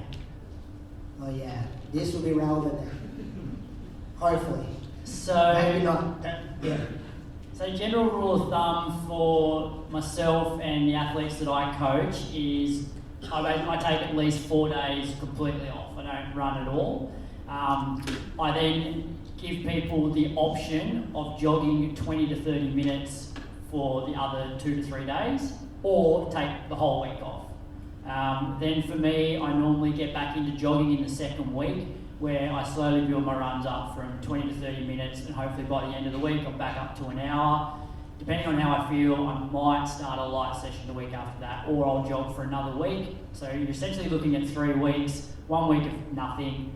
Oh yeah, this will be relevant then. Hopefully. So, maybe not. Yeah. So general rule of thumb for myself and the athletes that I coach is I take at least 4 days completely off. I don't run at all. I then give people the option of jogging 20 to 30 minutes for the other 2 to 3 days, or take the whole week off. Then for me, I normally get back into jogging in the second week, where I slowly build my runs up from 20 to 30 minutes, and hopefully by the end of the week I'm back up to an hour. Depending on how I feel, I might start a light session the week after that, or I'll jog for another week. So you're essentially looking at 3 weeks, 1 week of nothing,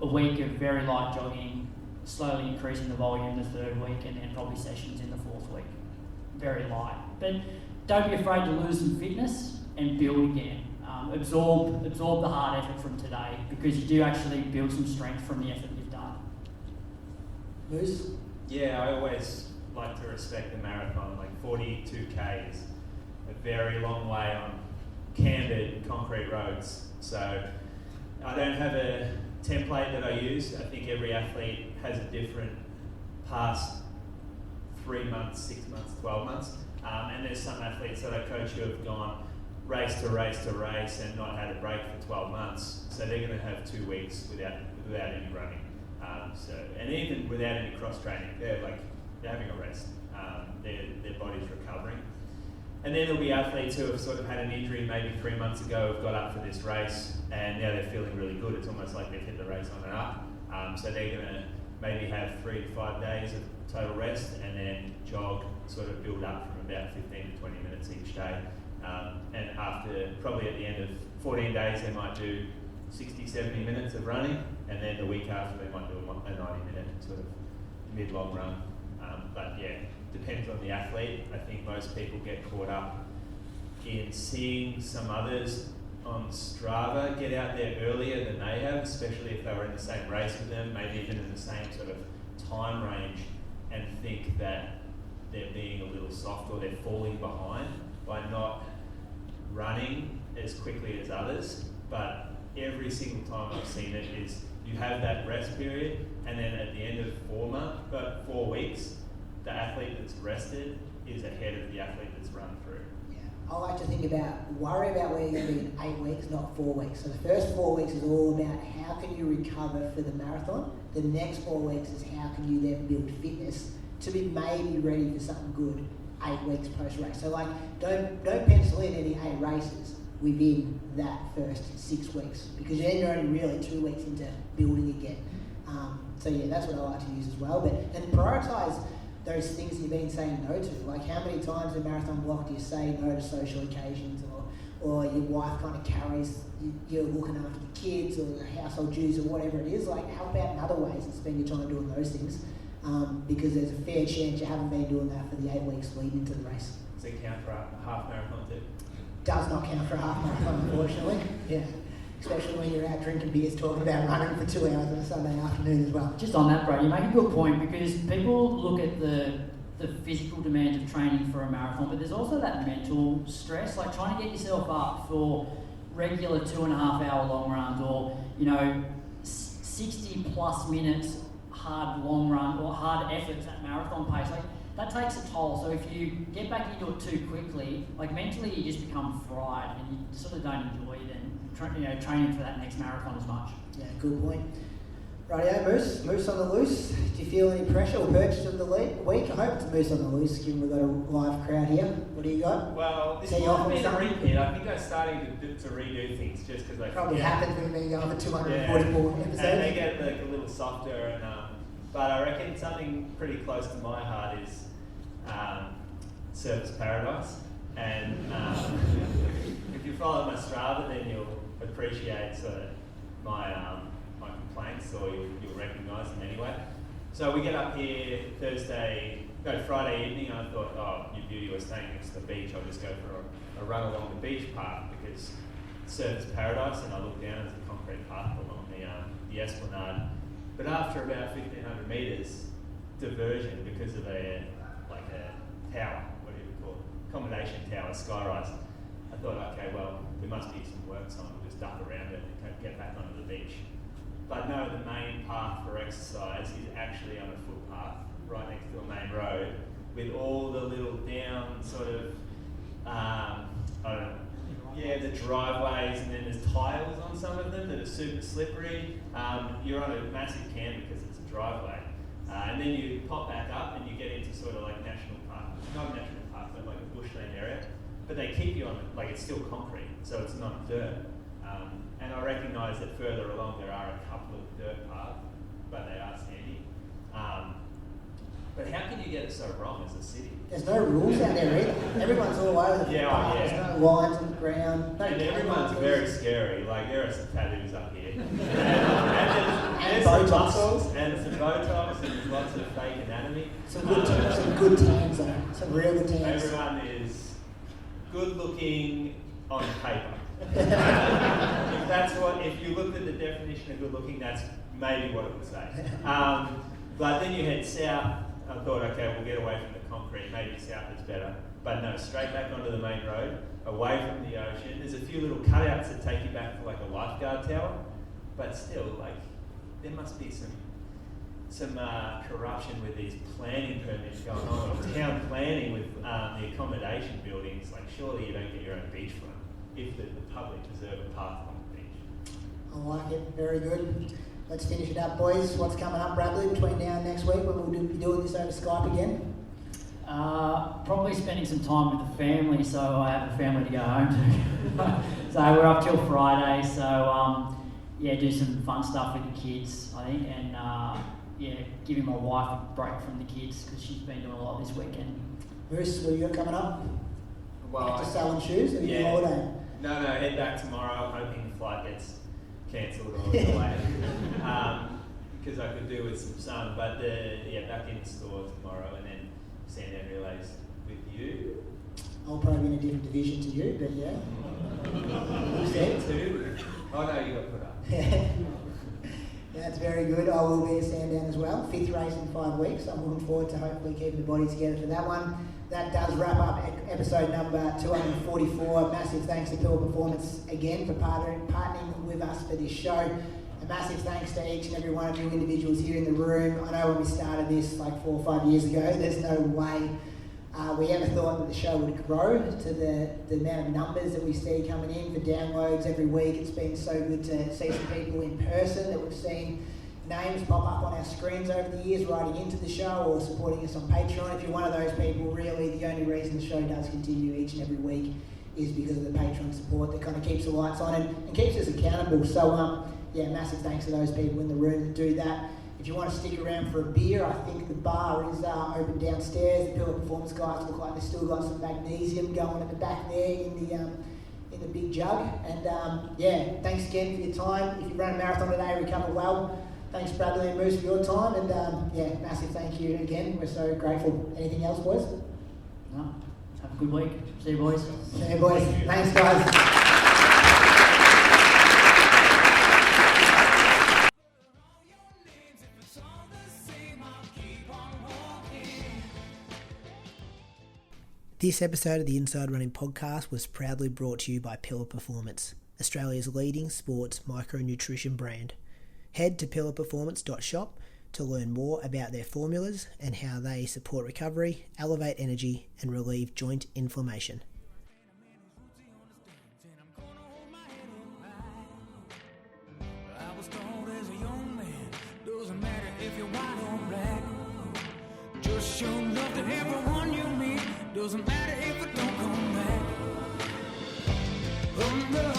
a week of very light jogging, slowly increasing the volume the 3rd week, and then probably sessions in the 4th week. Very light. But don't be afraid to lose some fitness and build again. Absorb the hard effort from today, because you do actually build some strength from the effort you've done. Moose? Yeah, I always like to respect the marathon. Like 42k is a very long way on cambered concrete roads. So I don't have a template that I use. I think every athlete has a different past 3 months, 6 months, 12 months. And there's some athletes that I coach who have gone race to race to race and not had a break for 12 months. So they're going to have 2 weeks without any running. And even without any cross training, they're having a rest. Their body's recovering. And then there'll be athletes who have sort of had an injury maybe 3 months ago, have got up for this race, and now they're feeling really good. It's almost like they've hit the race on and up. So they're going to maybe have 3 to 5 days of total rest, and then jog, sort of build up from about 15 to 20 minutes each day. And after, probably at the end of 14 days, they might do 60, 70 minutes of running, and then the week after they might do a 90-minute sort of mid-long run. But yeah, depends on the athlete. I think most people get caught up in seeing some others on Strava get out there earlier than they have, especially if they were in the same race with them, maybe even in the same sort of time range, and think that they're being a little soft or they're falling behind by not running as quickly as others. But every single time I've seen it is you have that rest period, and then at the end of 4 weeks, the athlete that's rested is ahead of the athlete that's run through. Yeah. I like to worry about where you're going to be in 8 weeks, not 4 weeks. So the first 4 weeks is all about how can you recover for the marathon. The next 4 weeks is how can you then build fitness to be maybe ready for something good 8 weeks post-race. So don't pencil in any 8 races within that first 6 weeks, because then you're only really 2 weeks into building again. So yeah, that's what I like to use as well. And prioritise those things you've been saying no to. Like, how many times in marathon block do you say no to social occasions, or your wife kind of carries, you're looking after the kids or the household dues or whatever it is. Like, help out in other ways and spend your time doing those things, because there's a fair chance you haven't been doing that for the 8 weeks leading into the race. Does it count for a half marathon too? Does not count for a half marathon, unfortunately. Yeah. Especially when you're out drinking beers talking about running for 2 hours on a Sunday afternoon as well. Just on that, Brady, you make a good point, because people look at the physical demands of training for a marathon, but there's also that mental stress, like trying to get yourself up for regular 2.5 hour long runs, or 60 plus minutes hard long run or hard efforts at marathon pace. Like, that takes a toll. So if you get back into it too quickly, like mentally you just become fried and you sort of don't enjoy it, and training for that next marathon as much. Yeah, good point. Rightio, Moose on the loose. Do you feel any pressure or purchase of the week? I hope it's Moose on the loose, given we've got a live crowd here. What do you got? Well, this might have been a repeat. I think I'm starting to redo things just because I probably happens when we've been going for 244 episodes. And they get like a little softer, and but I reckon something pretty close to my heart is Surfers Paradise. And if you follow my Strava, then you'll appreciate sort of my complaints, or you'll recognise them anyway. So we get up here Friday evening, and I thought, oh, you beauty, we're staying next to the beach, I'll just go for a run along the beach path, because Surfers Paradise, and I look down, it's a concrete path along the esplanade. But after about 1,500 metres, diversion because of a tower, what do you call it? Accommodation tower, skyrise. I thought, okay, well, there must be some work on, we'll just duck around it and get back onto the beach. But no, the main path for exercise is actually on a footpath right next to a main road, with all the little down sort of, the driveways, and then there's tiles on some of them that are super slippery. You're on a massive can because it's a driveway. And then you pop back up and you get into sort of like national park, not a national park, but like a bushland area. But they keep you on it, like it's still concrete, so it's not dirt. And I recognise that further along there are a couple of dirt paths, but they are sandy. But how can you get it so wrong as a city? There's no rules out there either. Everyone's all over the place. There's no lines on the ground. And everyone's very scary. Like, there are some tattoos up here. and there's some muscles, and some Botox, and there's lots of fake anatomy. Some good tans though. Some real good tans. Everyone is good looking on paper. If you looked at the definition of good looking, that's maybe what it would say. But then you head south. I thought, okay, we'll get away from the concrete, maybe south is better. But no, straight back onto the main road, away from the ocean. There's a few little cutouts that take you back to like a lifeguard tower. but still, like, there must be some corruption with these planning permits going on, or town planning with the accommodation buildings. Like, surely you don't get your own beachfront if the public deserve a path on the beach. I like it. Very good. Let's finish it up, boys. What's coming up, Bradley, between now and next week when we'll be doing this over Skype again? Probably spending some time with the family, so I have a family to go home to. So we're up till Friday, so do some fun stuff with the kids, I think, and giving my wife a break from the kids because she's been doing a lot this weekend. Bruce, what you got coming up? Well, Just selling shoes or your holiday? No, head back tomorrow. I'm hoping the flight gets cancelled or delayed because I could do with some sun. But back in the store tomorrow, and then Sandown Relays with you. I'll probably be in a different division to you, but yeah. You said too. Oh no, you got put up. That's very good. I will be at Sandown as well. 5th race in 5 weeks. I'm looking forward to hopefully keeping the body together for that one. That does wrap up episode number 244. Massive thanks to Pillar Performance again for partnering with us for this show. A massive thanks to each and every one of you individuals here in the room. I know when we started this like 4 or 5 years ago, there's no way we ever thought that the show would grow to the amount of numbers that we see coming in for downloads every week. It's been so good to see some people in person that we've seen names pop up on our screens over the years, writing into the show or supporting us on Patreon. If you're one of those people, really the only reason the show does continue each and every week is because of the Patreon support that kind of keeps the lights on and keeps us accountable. So massive thanks to those people in the room that do that. If you want to stick around for a beer, I think the bar is open downstairs. The Pillar Performance guys look like they've still got some magnesium going at the back there in the big jug. And thanks again for your time. If you ran a marathon today, recover well. Thanks Bradley and Moose for your time. And massive thank you again. We're so grateful. Anything else, boys? No. Have a good week. See you, boys. See you, boys. Thanks, guys. This episode of the Inside Running Podcast was proudly brought to you by Pillar Performance, Australia's leading sports micronutrition brand. Head to pillarperformance.shop to learn more about their formulas and how they support recovery, elevate energy, and relieve joint inflammation. I was told as a young man, doesn't matter if you're white or black. Just show love to everyone you meet. Doesn't matter if it don't come back. Under